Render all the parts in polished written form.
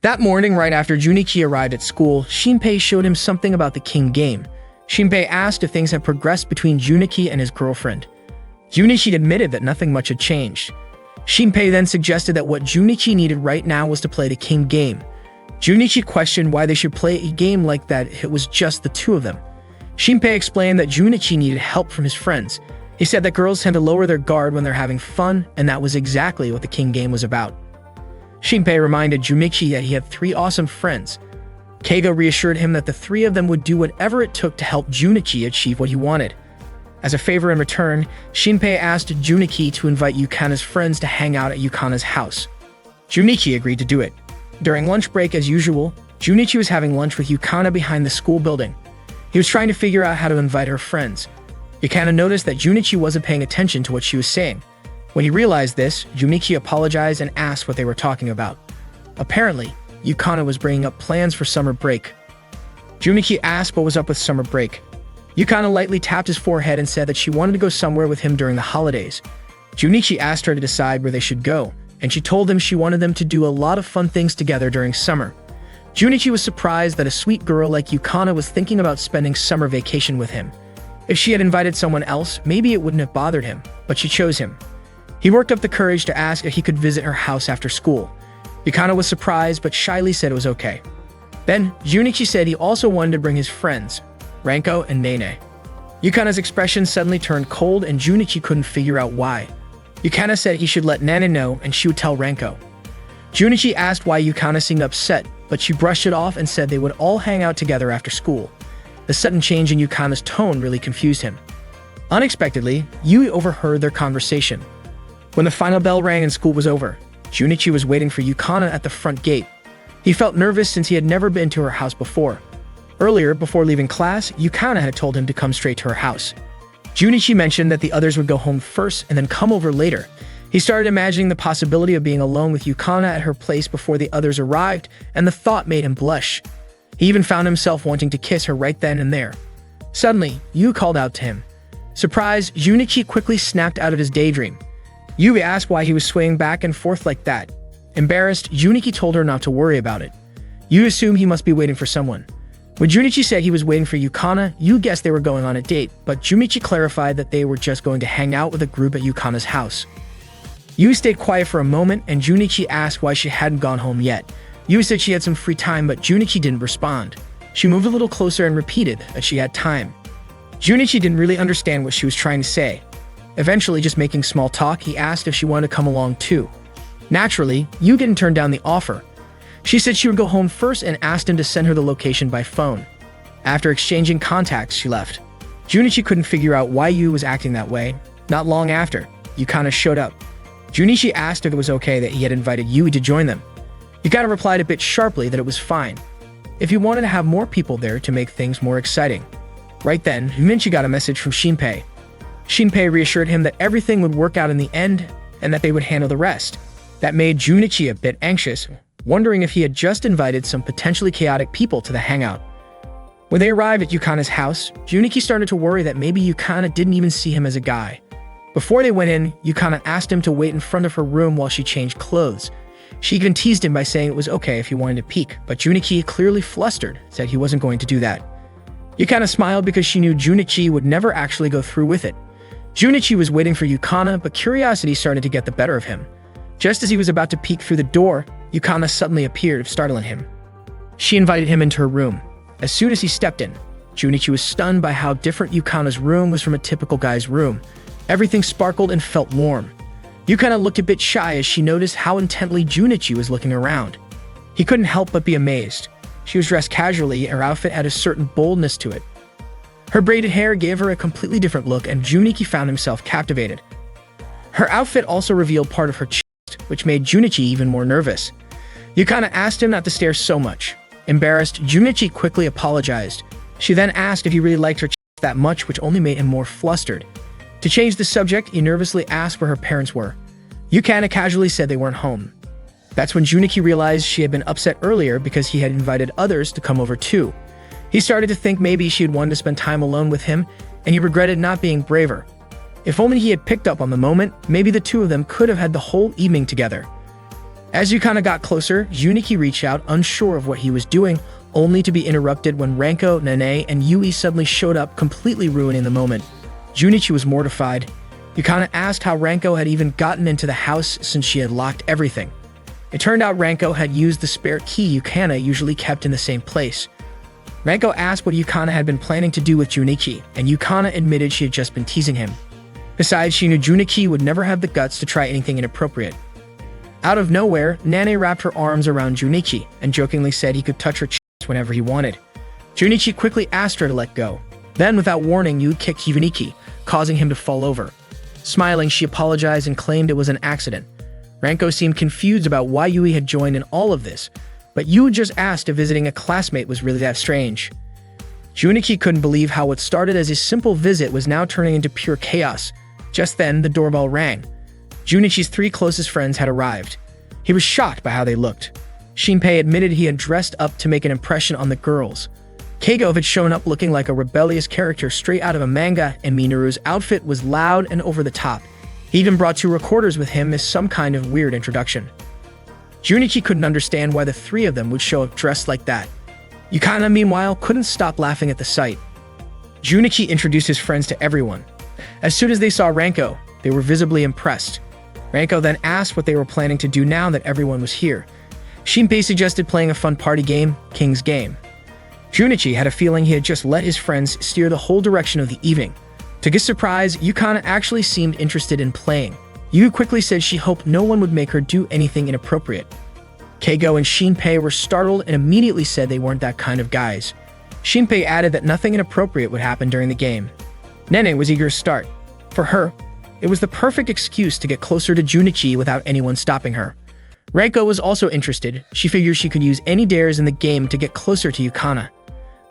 That morning, right after Junichi arrived at school, Shinpei showed him something about the king game. Shinpei asked if things had progressed between Junichi and his girlfriend. Junichi admitted that nothing much had changed. Shinpei then suggested that what Junichi needed right now was to play the king game. Junichi questioned why they should play a game like that if it was just the two of them. Shinpei explained that Junichi needed help from his friends. He said that girls tend to lower their guard when they're having fun, and that was exactly what the king game was about. Shinpei reminded Junichi that he had 3 awesome friends. Keigo reassured him that the 3 of them would do whatever it took to help Junichi achieve what he wanted. As a favor in return, Shinpei asked Junichi to invite Yukana's friends to hang out at Yukana's house. Junichi agreed to do it. During lunch break, as usual, Junichi was having lunch with Yukana behind the school building. He was trying to figure out how to invite her friends. Yukana noticed that Junichi wasn't paying attention to what she was saying. When he realized this, Junichi apologized and asked what they were talking about. Apparently, Yukana was bringing up plans for summer break. Junichi asked what was up with summer break. Yukana lightly tapped his forehead and said that she wanted to go somewhere with him during the holidays. Junichi asked her to decide where they should go, and she told him she wanted them to do a lot of fun things together during summer. Junichi was surprised that a sweet girl like Yukana was thinking about spending summer vacation with him. If she had invited someone else, maybe it wouldn't have bothered him, but she chose him. He worked up the courage to ask if he could visit her house after school. Yukana was surprised, but shyly said it was okay. Then, Junichi said he also wanted to bring his friends, Ranko and Nene. Yukana's expression suddenly turned cold, and Junichi couldn't figure out why. Yukana said he should let Nene know and she would tell Ranko. Junichi asked why Yukana seemed upset, but she brushed it off and said they would all hang out together after school. The sudden change in Yukana's tone really confused him. Unexpectedly, Yui overheard their conversation. When the final bell rang and school was over, Junichi was waiting for Yukana at the front gate. He felt nervous since he had never been to her house before. Earlier, before leaving class, Yukana had told him to come straight to her house. Junichi mentioned that the others would go home first and then come over later. He started imagining the possibility of being alone with Yukana at her place before the others arrived, and the thought made him blush. He even found himself wanting to kiss her right then and there. Suddenly, Yu called out to him. Surprised, Junichi quickly snapped out of his daydream. Yui asked why he was swaying back and forth like that. Embarrassed, Junichi told her not to worry about it. Yu assumed he must be waiting for someone. When Junichi said he was waiting for Yukana, Yu guessed they were going on a date, but Junichi clarified that they were just going to hang out with a group at Yukana's house. Yu stayed quiet for a moment, and Junichi asked why she hadn't gone home yet. Yu said she had some free time, but Junichi didn't respond. She moved a little closer and repeated that she had time. Junichi didn't really understand what she was trying to say. Eventually, just making small talk, he asked if she wanted to come along too. Naturally, Yu didn't turn down the offer. She said she would go home first and asked him to send her the location by phone. After exchanging contacts, she left. Junichi couldn't figure out why Yu was acting that way. Not long after, Yukana showed up. Junichi asked if it was okay that he had invited Yui to join them. Yukana replied a bit sharply that it was fine, if he wanted to have more people there to make things more exciting. Right then, Junichi got a message from Shinpei. Shinpei reassured him that everything would work out in the end and that they would handle the rest. That made Junichi a bit anxious, wondering if he had just invited some potentially chaotic people to the hangout. When they arrived at Yukana's house, Junichi started to worry that maybe Yukana didn't even see him as a guy. Before they went in, Yukana asked him to wait in front of her room while she changed clothes. She even teased him by saying it was okay if he wanted to peek, but Junichi, clearly flustered, said he wasn't going to do that. Yukana smiled because she knew Junichi would never actually go through with it. Junichi was waiting for Yukana, but curiosity started to get the better of him. Just as he was about to peek through the door, Yukana suddenly appeared, startling him. She invited him into her room. As soon as he stepped in, Junichi was stunned by how different Yukana's room was from a typical guy's room. Everything sparkled and felt warm. Yukana looked a bit shy as she noticed how intently Junichi was looking around. He couldn't help but be amazed. She was dressed casually, and her outfit had a certain boldness to it. Her braided hair gave her a completely different look, and Junichi found himself captivated. Her outfit also revealed part of her chest, which made Junichi even more nervous. Yukana asked him not to stare so much. Embarrassed, Junichi quickly apologized. She then asked if he really liked her chest that much, which only made him more flustered. To change the subject, he nervously asked where her parents were. Yukana casually said they weren't home. That's when Junichi realized she had been upset earlier because he had invited others to come over too. He started to think maybe she had wanted to spend time alone with him, and he regretted not being braver. If only he had picked up on the moment, maybe the two of them could have had the whole evening together. As Yukana got closer, Junichi reached out, unsure of what he was doing, only to be interrupted when Ranko, Nene, and Yui suddenly showed up, completely ruining the moment. Junichi was mortified. Yukana asked how Ranko had even gotten into the house since she had locked everything. It turned out Ranko had used the spare key Yukana usually kept in the same place. Ranko asked what Yukana had been planning to do with Junichi, and Yukana admitted she had just been teasing him. Besides, she knew Junichi would never have the guts to try anything inappropriate. Out of nowhere, Nane wrapped her arms around Junichi and jokingly said he could touch her chest whenever he wanted. Junichi quickly asked her to let go. Then, without warning, Yui kicked Junichi, causing him to fall over. Smiling, she apologized and claimed it was an accident. Ranko seemed confused about why Yui had joined in all of this, but Yui just asked if visiting a classmate was really that strange. Junichi couldn't believe how what started as a simple visit was now turning into pure chaos. Just then, the doorbell rang. Junichi's 3 closest friends had arrived. He was shocked by how they looked. Shinpei admitted he had dressed up to make an impression on the girls. Keigo had shown up looking like a rebellious character straight out of a manga, and Minoru's outfit was loud and over the top. He even brought 2 recorders with him as some kind of weird introduction. Junichi couldn't understand why the 3 of them would show up dressed like that. Yukana, meanwhile, couldn't stop laughing at the sight. Junichi introduced his friends to everyone. As soon as they saw Ranko, they were visibly impressed. Ranko then asked what they were planning to do now that everyone was here. Shinpei suggested playing a fun party game, King's Game. Junichi had a feeling he had just let his friends steer the whole direction of the evening. To his surprise, Yukana actually seemed interested in playing. Yu quickly said she hoped no one would make her do anything inappropriate. Keigo and Shinpei were startled and immediately said they weren't that kind of guys. Shinpei added that nothing inappropriate would happen during the game. Nene was eager to start. For her, it was the perfect excuse to get closer to Junichi without anyone stopping her. Reiko was also interested. She figured she could use any dares in the game to get closer to Yukana.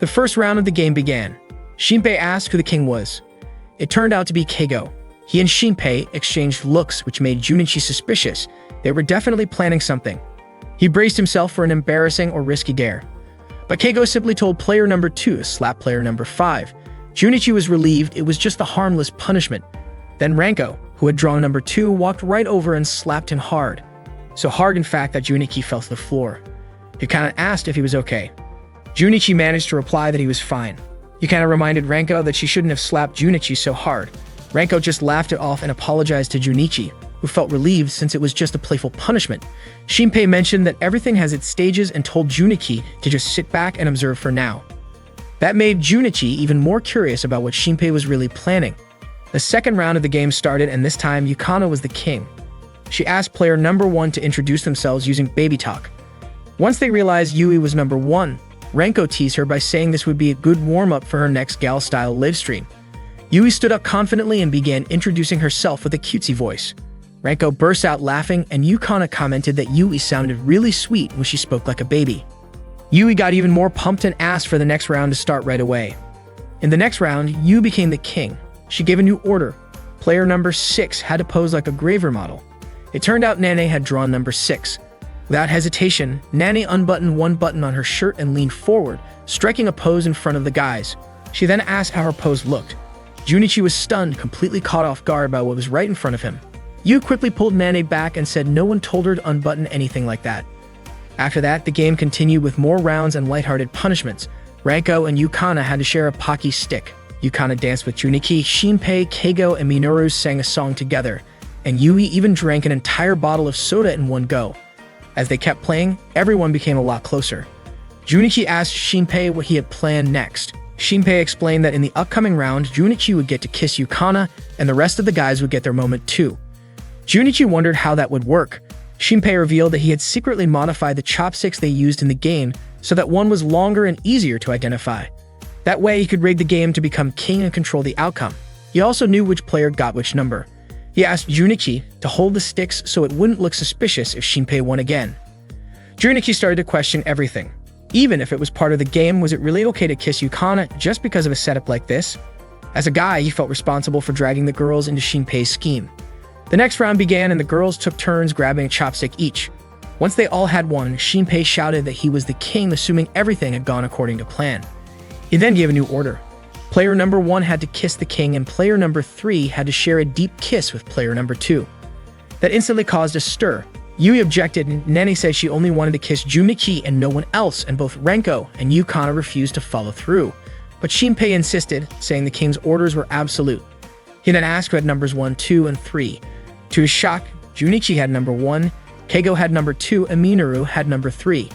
The first round of the game began. Shinpei asked who the king was. It turned out to be Keigo. He and Shinpei exchanged looks which made Junichi suspicious. They were definitely planning something. He braced himself for an embarrassing or risky dare. But Keigo simply told player number 2 to slap player number 5. Junichi was relieved it was just a harmless punishment. Then Ranko, who had drawn number 2, walked right over and slapped him hard. So hard, in fact, that Junichi fell to the floor. Yukana asked if he was okay. Junichi managed to reply that he was fine. Yukana reminded Ranko that she shouldn't have slapped Junichi so hard. Ranko just laughed it off and apologized to Junichi, who felt relieved since it was just a playful punishment. Shinpei mentioned that everything has its stages and told Junichi to just sit back and observe for now. That made Junichi even more curious about what Shinpei was really planning. The second round of the game started, and this time Yukana was the king. She asked player number 1 to introduce themselves using baby talk. Once they realized Yui was number 1, Ranko teased her by saying this would be a good warm-up for her next gal-style livestream. Yui stood up confidently and began introducing herself with a cutesy voice. Ranko burst out laughing, and Yukana commented that Yui sounded really sweet when she spoke like a baby. Yui got even more pumped and asked for the next round to start right away. In the next round, Yui became the king. She gave a new order. Player number 6 had to pose like a graver model. It turned out Nane had drawn number 6. Without hesitation, Nane unbuttoned one button on her shirt and leaned forward, striking a pose in front of the guys. She then asked how her pose looked. Junichi was stunned, completely caught off guard by what was right in front of him. Yu quickly pulled Nane back and said no one told her to unbutton anything like that. After that, the game continued with more rounds and lighthearted punishments. Ranko and Yukana had to share a Pocky stick. Yukana danced with Junichi, Shinpei, Keigo, and Minoru sang a song together, and Yui even drank an entire bottle of soda in one go. As they kept playing, everyone became a lot closer. Junichi asked Shinpei what he had planned next. Shinpei explained that in the upcoming round, Junichi would get to kiss Yukana, and the rest of the guys would get their moment too. Junichi wondered how that would work. Shinpei revealed that he had secretly modified the chopsticks they used in the game so that one was longer and easier to identify. That way, he could rig the game to become king and control the outcome. He also knew which player got which number. He asked Junichi to hold the sticks so it wouldn't look suspicious if Shinpei won again. Junichi started to question everything. Even if it was part of the game, was it really okay to kiss Yukana just because of a setup like this? As a guy, he felt responsible for dragging the girls into Shinpei's scheme. The next round began and the girls took turns grabbing a chopstick each. Once they all had one, Shinpei shouted that he was the king, assuming everything had gone according to plan. He then gave a new order. Player number 1 had to kiss the king, and player number 3 had to share a deep kiss with player number 2. That instantly caused a stir. Yui objected, and Nene said she only wanted to kiss Junichi and no one else, and both Renko and Yukana refused to follow through. But Shinpei insisted, saying the king's orders were absolute. He then asked who had numbers 1, 2, and 3. To his shock, Junichi had number 1, Keigo had number 2, and Minoru had number 3.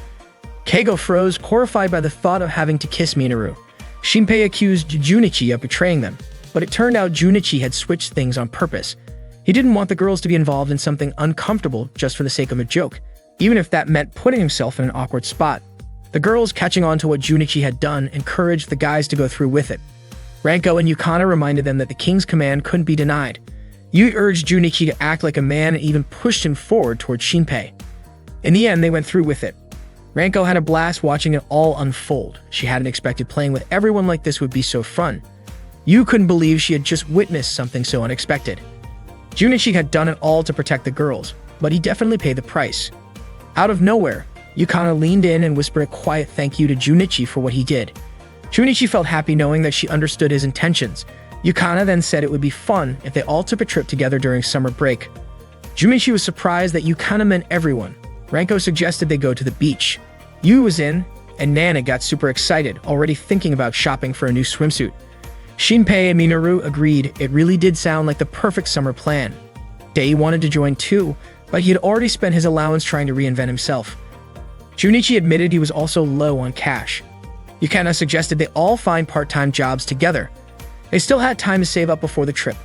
Keigo froze, horrified by the thought of having to kiss Minoru. Shinpei accused Junichi of betraying them, but it turned out Junichi had switched things on purpose. He didn't want the girls to be involved in something uncomfortable just for the sake of a joke, even if that meant putting himself in an awkward spot. The girls, catching on to what Junichi had done, encouraged the guys to go through with it. Renko and Yukana reminded them that the king's command couldn't be denied. Yui urged Junichi to act like a man and even pushed him forward towards Shinpei. In the end, they went through with it. Renko had a blast watching it all unfold. She hadn't expected playing with everyone like this would be so fun. Yui couldn't believe she had just witnessed something so unexpected. Junichi had done it all to protect the girls, but he definitely paid the price. Out of nowhere, Yukana leaned in and whispered a quiet thank you to Junichi for what he did. Junichi felt happy knowing that she understood his intentions. Yukana then said it would be fun if they all took a trip together during summer break. Junichi was surprised that Yukana meant everyone. Renko suggested they go to the beach. Yui was in, and Nana got super excited, already thinking about shopping for a new swimsuit. Shinpei and Minoru agreed it really did sound like the perfect summer plan. Dei wanted to join too, but he had already spent his allowance trying to reinvent himself. Junichi admitted he was also low on cash. Yukana suggested they all find part-time jobs together. They still had time to save up before the trip.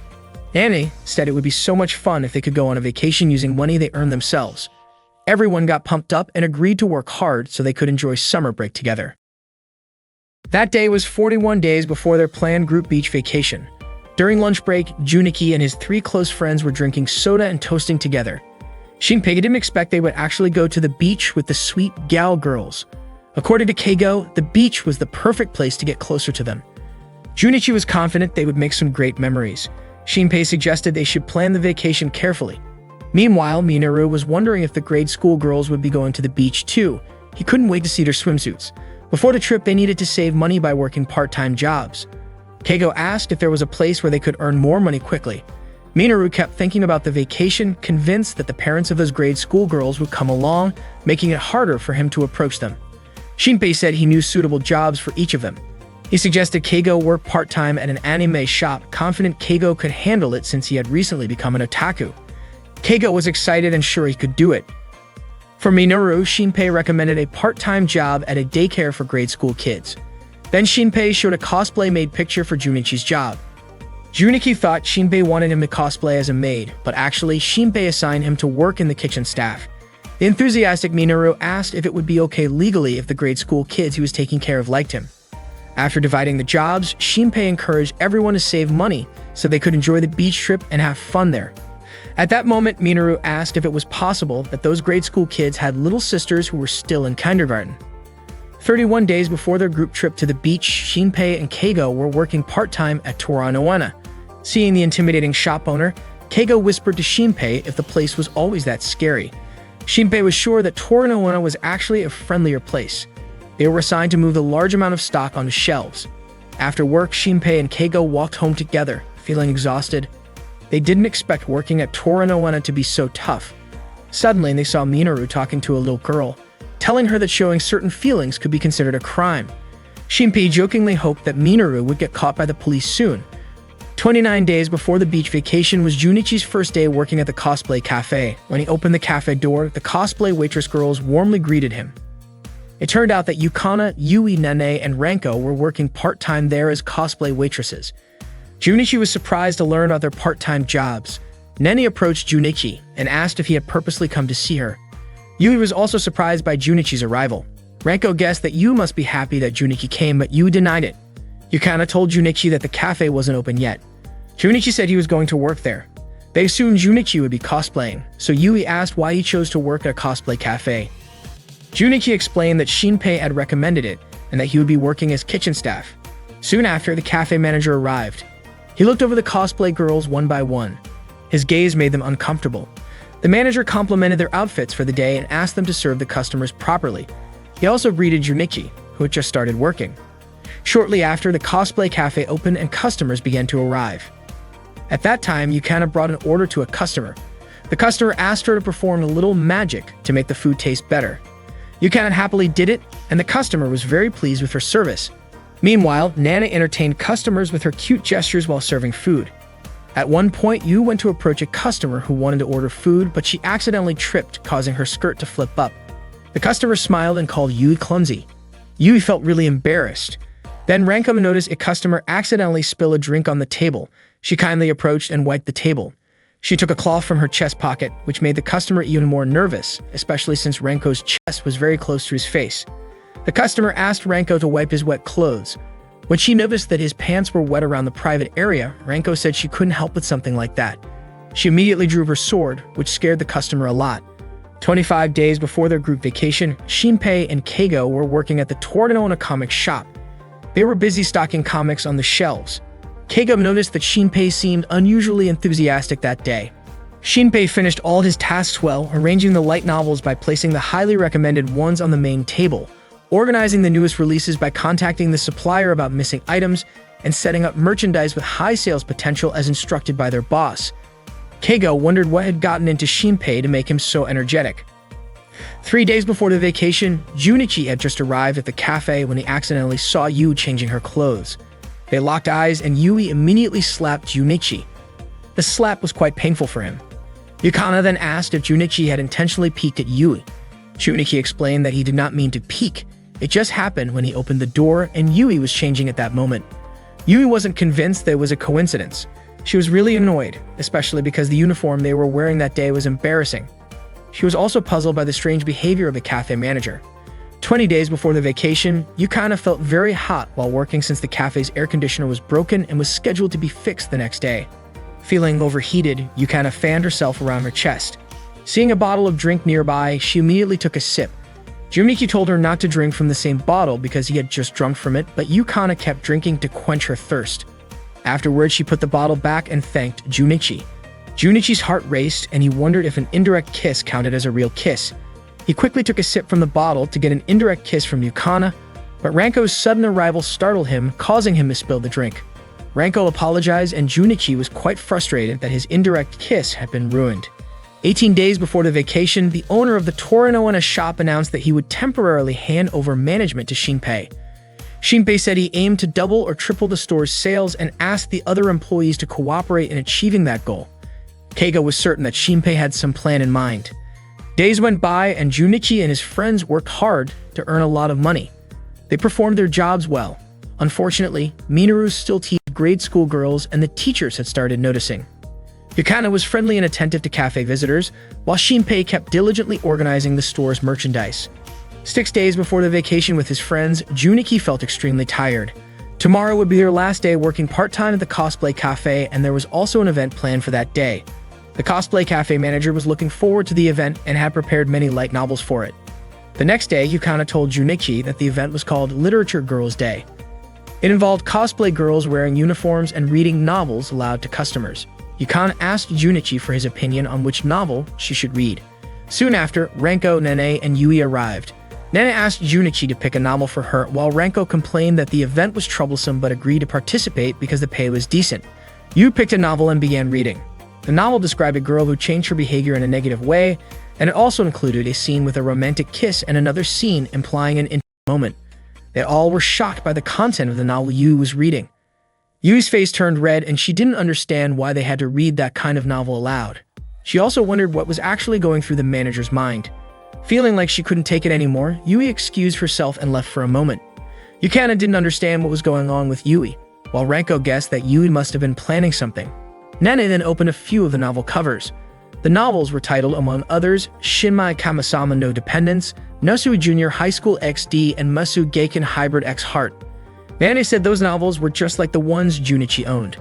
Nani said it would be so much fun if they could go on a vacation using money they earned themselves. Everyone got pumped up and agreed to work hard so they could enjoy summer break together. That day was 41 days before their planned group beach vacation. During lunch break, Junichi and his 3 close friends were drinking soda and toasting together. Shinpei didn't expect they would actually go to the beach with the sweet gal girls. According to Keigo, the beach was the perfect place to get closer to them. Junichi was confident they would make some great memories. Shinpei suggested they should plan the vacation carefully. Meanwhile, Minoru was wondering if the grade school girls would be going to the beach too. He couldn't wait to see their swimsuits. Before the trip, they needed to save money by working part-time jobs. Keigo asked if there was a place where they could earn more money quickly. Minoru kept thinking about the vacation, convinced that the parents of those grade school girls would come along, making it harder for him to approach them. Shinpei said he knew suitable jobs for each of them. He suggested Keigo work part-time at an anime shop, confident Keigo could handle it since he had recently become an otaku. Keigo was excited and sure he could do it. For Minoru, Shinpei recommended a part-time job at a daycare for grade school kids. Then Shinpei showed a cosplay-made picture for Junichi's job. Junichi thought Shinpei wanted him to cosplay as a maid, but actually Shinpei assigned him to work in the kitchen staff. The enthusiastic Minoru asked if it would be okay legally if the grade school kids he was taking care of liked him. After dividing the jobs, Shinpei encouraged everyone to save money so they could enjoy the beach trip and have fun there. At that moment, Minoru asked if it was possible that those grade school kids had little sisters who were still in kindergarten. 31 days before their group trip to the beach, Shinpei and Keigo were working part-time at Tora no Onna. Seeing the intimidating shop owner, Keigo whispered to Shinpei if the place was always that scary. Shinpei was sure that Tora no Onna was actually a friendlier place. They were assigned to move a large amount of stock onto shelves. After work, Shinpei and Keigo walked home together, feeling exhausted. They didn't expect working at Tora no Onna to be so tough. Suddenly, they saw Minoru talking to a little girl, telling her that showing certain feelings could be considered a crime. Shinpei jokingly hoped that Minoru would get caught by the police soon. 29 days before the beach vacation was Junichi's first day working at the cosplay cafe. When he opened the cafe door, the cosplay waitress girls warmly greeted him. It turned out that Yukana, Yui, Nene, and Renko were working part-time there as cosplay waitresses. Junichi was surprised to learn about their part-time jobs. Nene approached Junichi and asked if he had purposely come to see her. Yui was also surprised by Junichi's arrival. Renko guessed that Yui must be happy that Junichi came, but Yui denied it. Yukana told Junichi that the cafe wasn't open yet. Junichi said he was going to work there. They assumed Junichi would be cosplaying, so Yui asked why he chose to work at a cosplay cafe. Junichi explained that Shinpei had recommended it and that he would be working as kitchen staff. Soon after, the cafe manager arrived. He looked over the cosplay girls one by one. His gaze made them uncomfortable. The manager complimented their outfits for the day and asked them to serve the customers properly. He also greeted Junichi, who had just started working. Shortly after, the cosplay cafe opened and customers began to arrive. At that time, Yukana brought an order to a customer. The customer asked her to perform a little magic to make the food taste better. Yukana happily did it, and the customer was very pleased with her service. Meanwhile, Nana entertained customers with her cute gestures while serving food. At one point, Yu went to approach a customer who wanted to order food, but she accidentally tripped, causing her skirt to flip up. The customer smiled and called Yui clumsy. Yui felt really embarrassed. Then Ranko noticed a customer accidentally spill a drink on the table. She kindly approached and wiped the table. She took a cloth from her chest pocket, which made the customer even more nervous, especially since Ranko's chest was very close to his face. The customer asked Ranko to wipe his wet clothes. When she noticed that his pants were wet around the private area, Ranko said she couldn't help with something like that. She immediately drew her sword, which scared the customer a lot. 25 days before their group vacation, Shinpei and Keigo were working at the Torino comic shop. They were busy stocking comics on the shelves. Keigo noticed that Shinpei seemed unusually enthusiastic that day. Shinpei finished all his tasks well, arranging the light novels by placing the highly recommended ones on the main table, organizing the newest releases by contacting the supplier about missing items, and setting up merchandise with high sales potential as instructed by their boss. Keigo wondered what had gotten into Shinpei to make him so energetic. 3 days before the vacation, Junichi had just arrived at the cafe when he accidentally saw Yu changing her clothes. They locked eyes and Yui immediately slapped Junichi. The slap was quite painful for him. Yukana then asked if Junichi had intentionally peeked at Yui. Junichi explained that he did not mean to peek. It just happened when he opened the door and Yui was changing at that moment. Yui wasn't convinced that it was a coincidence. She was really annoyed, especially because the uniform they were wearing that day was embarrassing. She was also puzzled by the strange behavior of the cafe manager. 20 days before the vacation, Yukana felt very hot while working since the cafe's air conditioner was broken and was scheduled to be fixed the next day. Feeling overheated, Yukana fanned herself around her chest. Seeing a bottle of drink nearby, she immediately took a sip. Junichi told her not to drink from the same bottle because he had just drunk from it, but Yukana kept drinking to quench her thirst. Afterwards, she put the bottle back and thanked Junichi. Junichi's heart raced, and he wondered if an indirect kiss counted as a real kiss. He quickly took a sip from the bottle to get an indirect kiss from Yukana, but Ranko's sudden arrival startled him, causing him to spill the drink. Ranko apologized, and Junichi was quite frustrated that his indirect kiss had been ruined. 18 days before the vacation, the owner of the Torino shop announced that he would temporarily hand over management to Shinpei. Shinpei said he aimed to double or triple the store's sales and asked the other employees to cooperate in achieving that goal. Keigo was certain that Shinpei had some plan in mind. Days went by and Junichi and his friends worked hard to earn a lot of money. They performed their jobs well. Unfortunately, Minoru still teased grade school girls and the teachers had started noticing. Yukana was friendly and attentive to cafe visitors, while Shinpei kept diligently organizing the store's merchandise. 6 days before the vacation with his friends, Junichi felt extremely tired. Tomorrow would be their last day working part-time at the cosplay cafe, and there was also an event planned for that day. The cosplay cafe manager was looking forward to the event and had prepared many light novels for it. The next day, Yukana told Junichi that the event was called Literature Girls Day. It involved cosplay girls wearing uniforms and reading novels aloud to customers. Yukana asked Junichi for his opinion on which novel she should read. Soon after, Ranko, Nene, and Yui arrived. Nene asked Junichi to pick a novel for her, while Ranko complained that the event was troublesome but agreed to participate because the pay was decent. Yui picked a novel and began reading. The novel described a girl who changed her behavior in a negative way, and it also included a scene with a romantic kiss and another scene implying an intimate moment. They all were shocked by the content of the novel Yui was reading. Yui's face turned red and she didn't understand why they had to read that kind of novel aloud. She also wondered what was actually going through the manager's mind. Feeling like she couldn't take it anymore, Yui excused herself and left for a moment. Yukana didn't understand what was going on with Yui, while Ranko guessed that Yui must have been planning something. Nene then opened a few of the novel covers. The novels were titled, among others, Shinmai Kamasama no Dependence, Nosu Junior High School XD, and Musu Geiken Hybrid X Heart. Nene said those novels were just like the ones Junichi owned.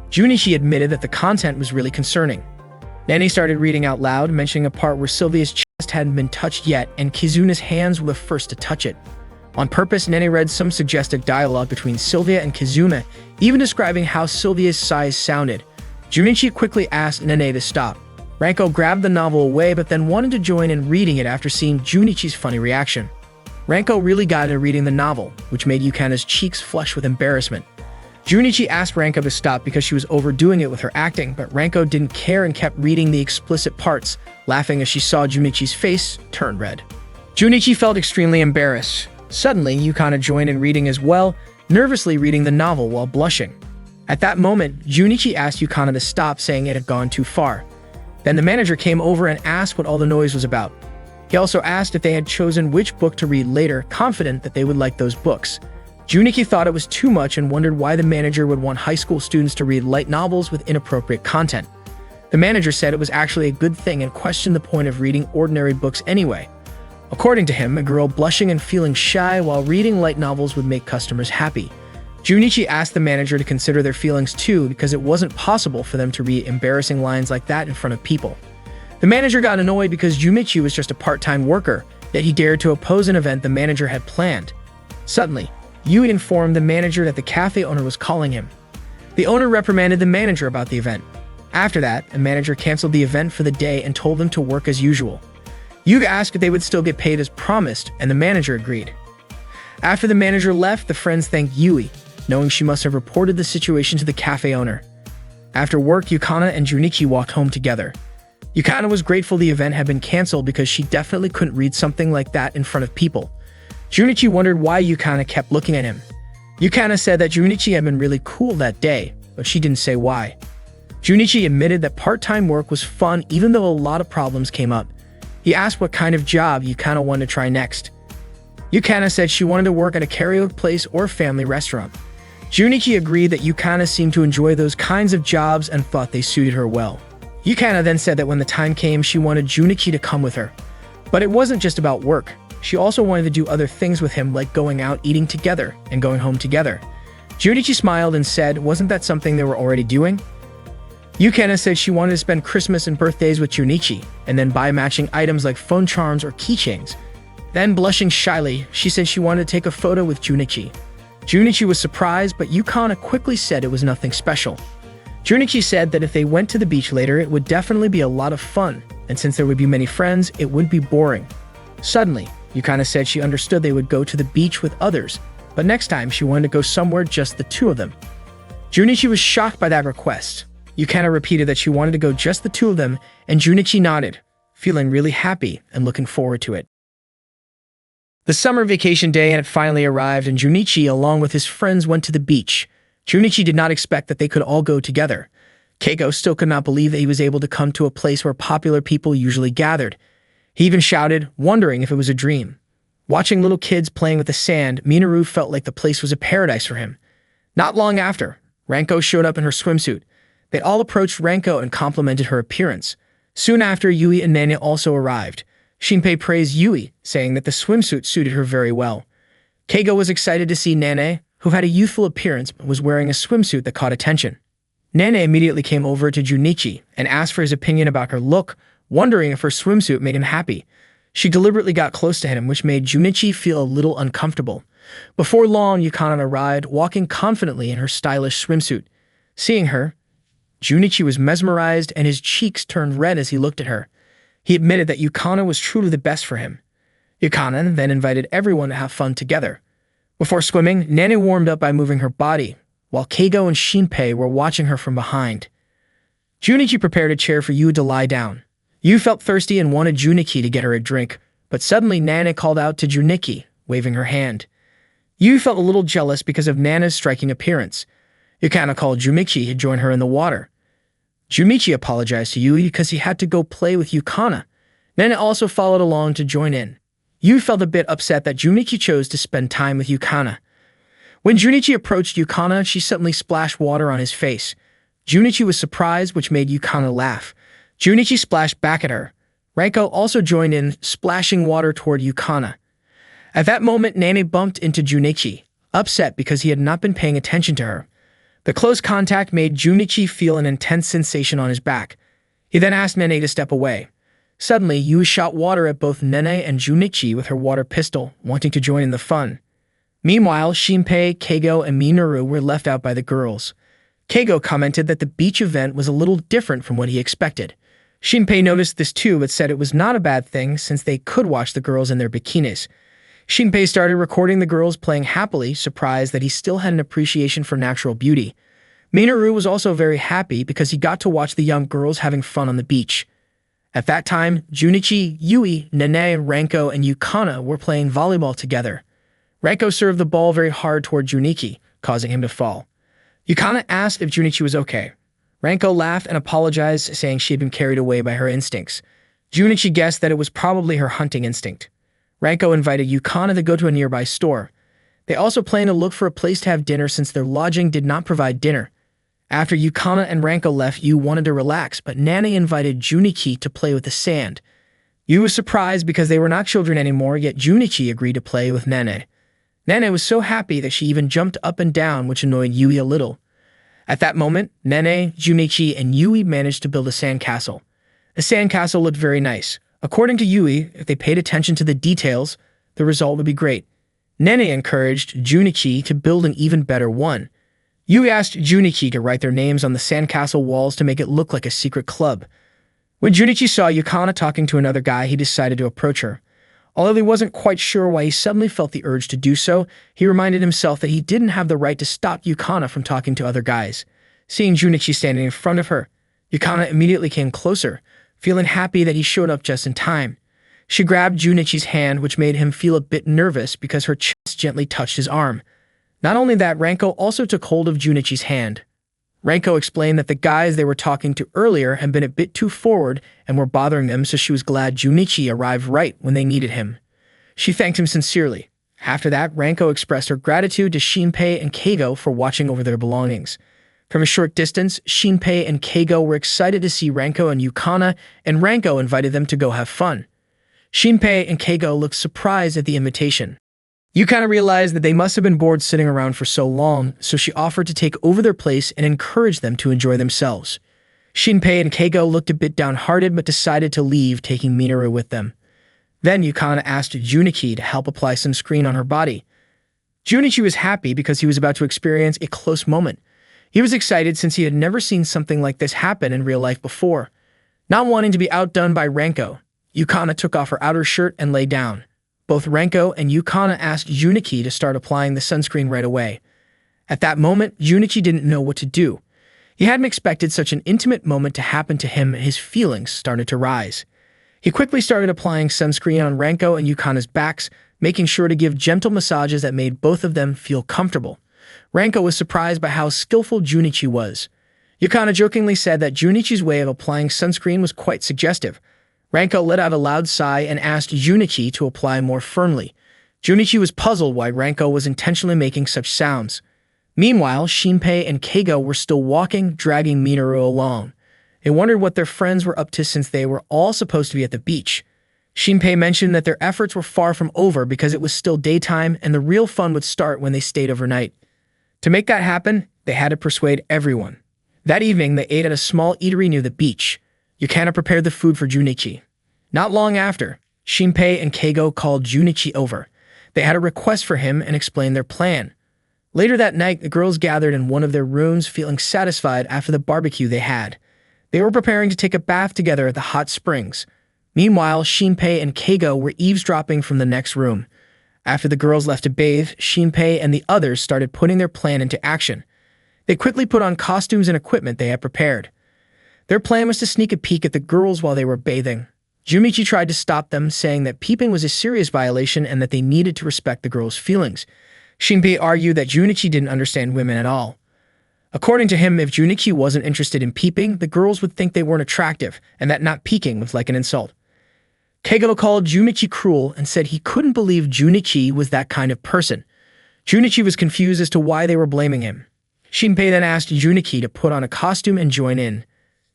Junichi admitted that the content was really concerning. Nene started reading out loud, mentioning a part where Sylvia's chest hadn't been touched yet and Kizuna's hands were the first to touch it. On purpose, Nene read some suggestive dialogue between Sylvia and Kizuna, even describing how Sylvia's sighs sounded. Junichi quickly asked Nene to stop. Ranko grabbed the novel away but then wanted to join in reading it after seeing Junichi's funny reaction. Ranko really got into reading the novel, which made Yukana's cheeks flush with embarrassment. Junichi asked Ranko to stop because she was overdoing it with her acting, but Ranko didn't care and kept reading the explicit parts, laughing as she saw Junichi's face turn red. Junichi felt extremely embarrassed. Suddenly, Yukana joined in reading as well, nervously reading the novel while blushing. At that moment, Junichi asked Yukana to stop, saying it had gone too far. Then the manager came over and asked what all the noise was about. He also asked if they had chosen which book to read later, confident that they would like those books. Junichi thought it was too much and wondered why the manager would want high school students to read light novels with inappropriate content. The manager said it was actually a good thing and questioned the point of reading ordinary books anyway. According to him, a girl blushing and feeling shy while reading light novels would make customers happy. Junichi asked the manager to consider their feelings too because it wasn't possible for them to read embarrassing lines like that in front of people. The manager got annoyed because Junichi was just a part-time worker, yet he dared to oppose an event the manager had planned. Suddenly, Yui informed the manager that the cafe owner was calling him. The owner reprimanded the manager about the event. After that, the manager canceled the event for the day and told them to work as usual. Yui asked if they would still get paid as promised, and the manager agreed. After the manager left, the friends thanked Yui, knowing she must have reported the situation to the cafe owner. After work, Yukana and Junichi walked home together. Yukana was grateful the event had been canceled because she definitely couldn't read something like that in front of people. Junichi wondered why Yukana kept looking at him. Yukana said that Junichi had been really cool that day, but she didn't say why. Junichi admitted that part-time work was fun even though a lot of problems came up. He asked what kind of job Yukana wanted to try next. Yukana said she wanted to work at a karaoke place or family restaurant. Junichi agreed that Yukana seemed to enjoy those kinds of jobs and thought they suited her well. Yukana then said that when the time came, she wanted Junichi to come with her. But it wasn't just about work. She also wanted to do other things with him, like going out eating together and going home together. Junichi smiled and said, wasn't that something they were already doing? Yukana said she wanted to spend Christmas and birthdays with Junichi, and then buy matching items like phone charms or keychains. Then, blushing shyly, she said she wanted to take a photo with Junichi. Junichi was surprised, but Yukana quickly said it was nothing special. Junichi said that if they went to the beach later, it would definitely be a lot of fun, and since there would be many friends, it wouldn't be boring. Suddenly, Yukana said she understood they would go to the beach with others, but next time she wanted to go somewhere just the two of them. Junichi was shocked by that request. Yukana repeated that she wanted to go just the two of them, and Junichi nodded, feeling really happy and looking forward to it. The summer vacation day had finally arrived, and Junichi, along with his friends, went to the beach. Junichi did not expect that they could all go together. Keiko still could not believe that he was able to come to a place where popular people usually gathered. He even shouted, wondering if it was a dream. Watching little kids playing with the sand, Minoru felt like the place was a paradise for him. Not long after, Ranko showed up in her swimsuit. They all approached Ranko and complimented her appearance. Soon after, Yui and Nene also arrived. Shinpei praised Yui, saying that the swimsuit suited her very well. Keigo was excited to see Nene, who had a youthful appearance but was wearing a swimsuit that caught attention. Nene immediately came over to Junichi and asked for his opinion about her look, wondering if her swimsuit made him happy. She deliberately got close to him, which made Junichi feel a little uncomfortable. Before long, Yukana arrived, walking confidently in her stylish swimsuit. Seeing her, Junichi was mesmerized and his cheeks turned red as he looked at her. He admitted that Yukana was truly the best for him. Yukana then invited everyone to have fun together. Before swimming, Nene warmed up by moving her body, while Keigo and Shinpei were watching her from behind. Junichi prepared a chair for Yu to lie down. Yu felt thirsty and wanted Junichi to get her a drink, but suddenly Nene called out to Junichi, waving her hand. Yu felt a little jealous because of Nana's striking appearance. Yukana called Junichi to join her in the water. Junichi apologized to Yui because he had to go play with Yukana. Nene also followed along to join in. Yui felt a bit upset that Junichi chose to spend time with Yukana. When Junichi approached Yukana, she suddenly splashed water on his face. Junichi was surprised, which made Yukana laugh. Junichi splashed back at her. Ranko also joined in, splashing water toward Yukana. At that moment, Nene bumped into Junichi, upset because he had not been paying attention to her. The close contact made Junichi feel an intense sensation on his back. He then asked Nene to step away. Suddenly, Yui shot water at both Nene and Junichi with her water pistol, wanting to join in the fun. Meanwhile, Shinpei, Keigo, and Minoru were left out by the girls. Keigo commented that the beach event was a little different from what he expected. Shinpei noticed this too, but said it was not a bad thing since they could watch the girls in their bikinis. Shinpei started recording the girls playing happily, surprised that he still had an appreciation for natural beauty. Minoru was also very happy because he got to watch the young girls having fun on the beach. At that time, Junichi, Yui, Nene, Ranko, and Yukana were playing volleyball together. Ranko served the ball very hard toward Junichi, causing him to fall. Yukana asked if Junichi was okay. Ranko laughed and apologized, saying she had been carried away by her instincts. Junichi guessed that it was probably her hunting instinct. Ranko invited Yukana to go to a nearby store. They also planned to look for a place to have dinner since their lodging did not provide dinner. After Yukana and Ranko left, Yu wanted to relax, but Nane invited Junichi to play with the sand. Yu was surprised because they were not children anymore, yet Junichi agreed to play with Nane. Nane was so happy that she even jumped up and down, which annoyed Yui a little. At that moment, Nane, Junichi, and Yui managed to build a sandcastle. The sandcastle looked very nice. According to Yui, if they paid attention to the details, the result would be great. Nene encouraged Junichi to build an even better one. Yui asked Junichi to write their names on the sandcastle walls to make it look like a secret club. When Junichi saw Yukana talking to another guy, he decided to approach her. Although he wasn't quite sure why he suddenly felt the urge to do so, he reminded himself that he didn't have the right to stop Yukana from talking to other guys. Seeing Junichi standing in front of her, Yukana immediately came closer, feeling happy that he showed up just in time. She grabbed Junichi's hand, which made him feel a bit nervous because her chest gently touched his arm. Not only that, Ranko also took hold of Junichi's hand. Ranko explained that the guys they were talking to earlier had been a bit too forward and were bothering them, so she was glad Junichi arrived right when they needed him. She thanked him sincerely. After that, Ranko expressed her gratitude to Shinpei and Keigo for watching over their belongings. From a short distance, Shinpei and Keigo were excited to see Ranko and Yukana, and Ranko invited them to go have fun. Shinpei and Keigo looked surprised at the invitation. Yukana realized that they must have been bored sitting around for so long, so she offered to take over their place and encourage them to enjoy themselves. Shinpei and Keigo looked a bit downhearted but decided to leave, taking Minoru with them. Then Yukana asked Junichi to help apply sunscreen on her body. Junichi was happy because he was about to experience a close moment. He was excited since he had never seen something like this happen in real life before. Not wanting to be outdone by Ranko, Yukana took off her outer shirt and lay down. Both Ranko and Yukana asked Junichi to start applying the sunscreen right away. At that moment, Junichi didn't know what to do. He hadn't expected such an intimate moment to happen to him, and his feelings started to rise. He quickly started applying sunscreen on Ranko and Yukana's backs, making sure to give gentle massages that made both of them feel comfortable. Ranko was surprised by how skillful Junichi was. Yukana jokingly said that Junichi's way of applying sunscreen was quite suggestive. Ranko let out a loud sigh and asked Junichi to apply more firmly. Junichi was puzzled why Ranko was intentionally making such sounds. Meanwhile, Shinpei and Keigo were still walking, dragging Minoru along. They wondered what their friends were up to since they were all supposed to be at the beach. Shinpei mentioned that their efforts were far from over because it was still daytime and the real fun would start when they stayed overnight. To make that happen, they had to persuade everyone. That evening, they ate at a small eatery near the beach. Yukana prepared the food for Junichi. Not long after, Shinpei and Keigo called Junichi over. They had a request for him and explained their plan. Later that night, the girls gathered in one of their rooms, feeling satisfied after the barbecue they had. They were preparing to take a bath together at the hot springs. Meanwhile, Shinpei and Keigo were eavesdropping from the next room. After the girls left to bathe, Shinpei and the others started putting their plan into action. They quickly put on costumes and equipment they had prepared. Their plan was to sneak a peek at the girls while they were bathing. Junichi tried to stop them, saying that peeping was a serious violation and that they needed to respect the girls' feelings. Shinpei argued that Junichi didn't understand women at all. According to him, if Junichi wasn't interested in peeping, the girls would think they weren't attractive, and that not peeking was like an insult. Keigo called Junichi cruel and said he couldn't believe Junichi was that kind of person. Junichi was confused as to why they were blaming him. Shinpei then asked Junichi to put on a costume and join in,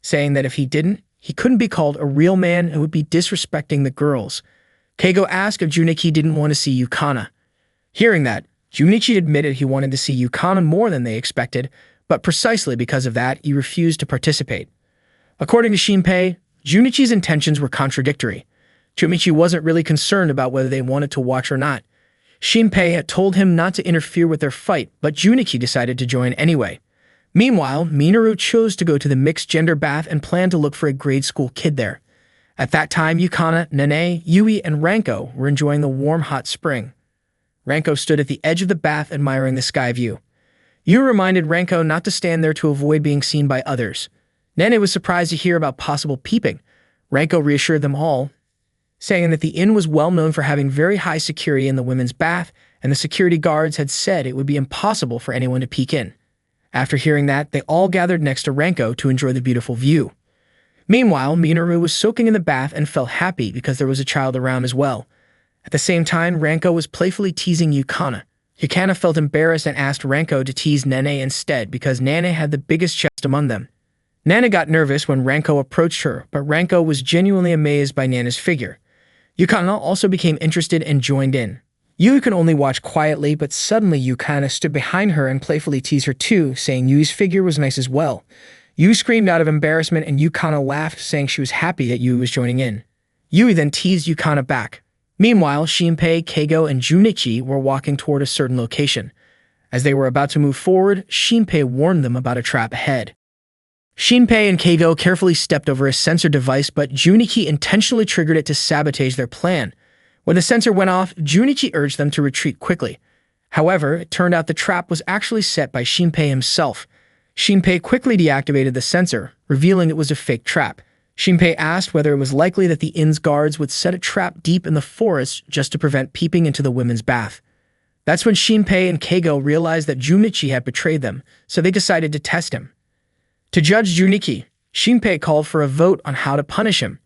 saying that if he didn't, he couldn't be called a real man and would be disrespecting the girls. Keigo asked if Junichi didn't want to see Yukana. Hearing that, Junichi admitted he wanted to see Yukana more than they expected, but precisely because of that, he refused to participate. According to Shinpei, Junichi's intentions were contradictory. Junichi wasn't really concerned about whether they wanted to watch or not. Shinpei had told him not to interfere with their fight, but Junichi decided to join anyway. Meanwhile, Minoru chose to go to the mixed-gender bath and planned to look for a grade school kid there. At that time, Yukana, Nene, Yui, and Ranko were enjoying the warm, hot spring. Ranko stood at the edge of the bath admiring the sky view. Yu reminded Ranko not to stand there to avoid being seen by others. Nene was surprised to hear about possible peeping. Ranko reassured them all, saying that the inn was well known for having very high security in the women's bath, and the security guards had said it would be impossible for anyone to peek in. After hearing that, they all gathered next to Ranko to enjoy the beautiful view. Meanwhile, Minoru was soaking in the bath and felt happy because there was a child around as well. At the same time, Ranko was playfully teasing Yukana. Yukana felt embarrassed and asked Ranko to tease Nene instead because Nene had the biggest chest among them. Nana got nervous when Ranko approached her, but Ranko was genuinely amazed by Nana's figure. Yukana also became interested and joined in. Yui could only watch quietly, but suddenly Yukana stood behind her and playfully teased her too, saying Yui's figure was nice as well. Yui screamed out of embarrassment and Yukana laughed, saying she was happy that Yui was joining in. Yui then teased Yukana back. Meanwhile, Shinpei, Keigo, and Junichi were walking toward a certain location. As they were about to move forward, Shinpei warned them about a trap ahead. Shinpei and Keigo carefully stepped over a sensor device, but Junichi intentionally triggered it to sabotage their plan. When the sensor went off, Junichi urged them to retreat quickly. However, it turned out the trap was actually set by Shinpei himself. Shinpei quickly deactivated the sensor, revealing it was a fake trap. Shinpei asked whether it was likely that the inn's guards would set a trap deep in the forest just to prevent peeping into the women's bath. That's when Shinpei and Keigo realized that Junichi had betrayed them, so they decided to test him. To judge Junichi, Shinpei called for a vote on how to punish him.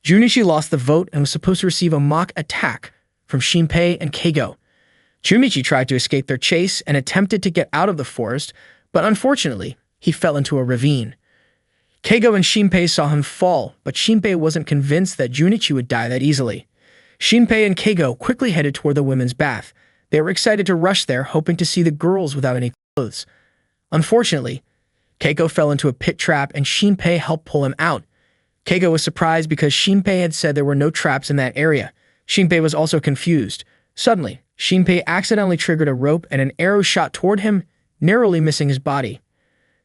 Junichi lost the vote and was supposed to receive a mock attack from Shinpei and Keigo. Junichi tried to escape their chase and attempted to get out of the forest, but unfortunately, he fell into a ravine. Keigo and Shinpei saw him fall, but Shinpei wasn't convinced that Junichi would die that easily. Shinpei and Keigo quickly headed toward the women's bath. They were excited to rush there, hoping to see the girls without any clothes. Unfortunately, Keigo fell into a pit trap and Shinpei helped pull him out. Keigo was surprised because Shinpei had said there were no traps in that area. Shinpei was also confused. Suddenly, Shinpei accidentally triggered a rope and an arrow shot toward him, narrowly missing his body.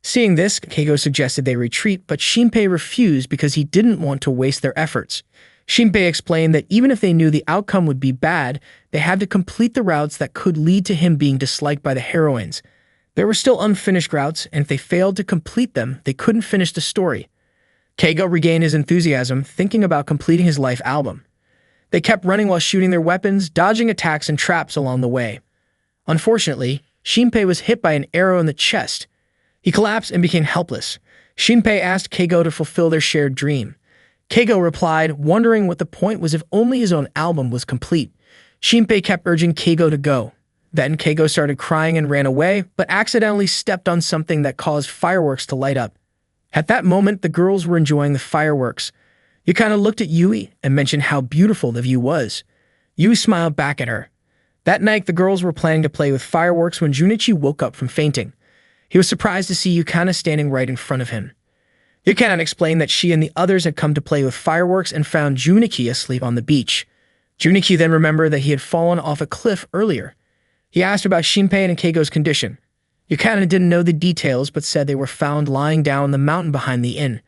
Seeing this, Keigo suggested they retreat, but Shinpei refused because he didn't want to waste their efforts. Shinpei explained that even if they knew the outcome would be bad, they had to complete the routes that could lead to him being disliked by the heroines. There were still unfinished routes, and if they failed to complete them, they couldn't finish the story. Keigo regained his enthusiasm, thinking about completing his life album. They kept running while shooting their weapons, dodging attacks and traps along the way. Unfortunately, Shinpei was hit by an arrow in the chest. He collapsed and became helpless. Shinpei asked Keigo to fulfill their shared dream. Keigo replied, wondering what the point was if only his own album was complete. Shinpei kept urging Keigo to go. Then Keigo started crying and ran away, but accidentally stepped on something that caused fireworks to light up. At that moment, the girls were enjoying the fireworks. Yukana looked at Yui and mentioned how beautiful the view was. Yui smiled back at her. That night, the girls were planning to play with fireworks when Junichi woke up from fainting. He was surprised to see Yukana standing right in front of him. Yukana explained that she and the others had come to play with fireworks and found Junichi asleep on the beach. Junichi then remembered that he had fallen off a cliff earlier. He asked about Shinpei and Keigo's condition. Yukana didn't know the details but said they were found lying down on the mountain behind the inn.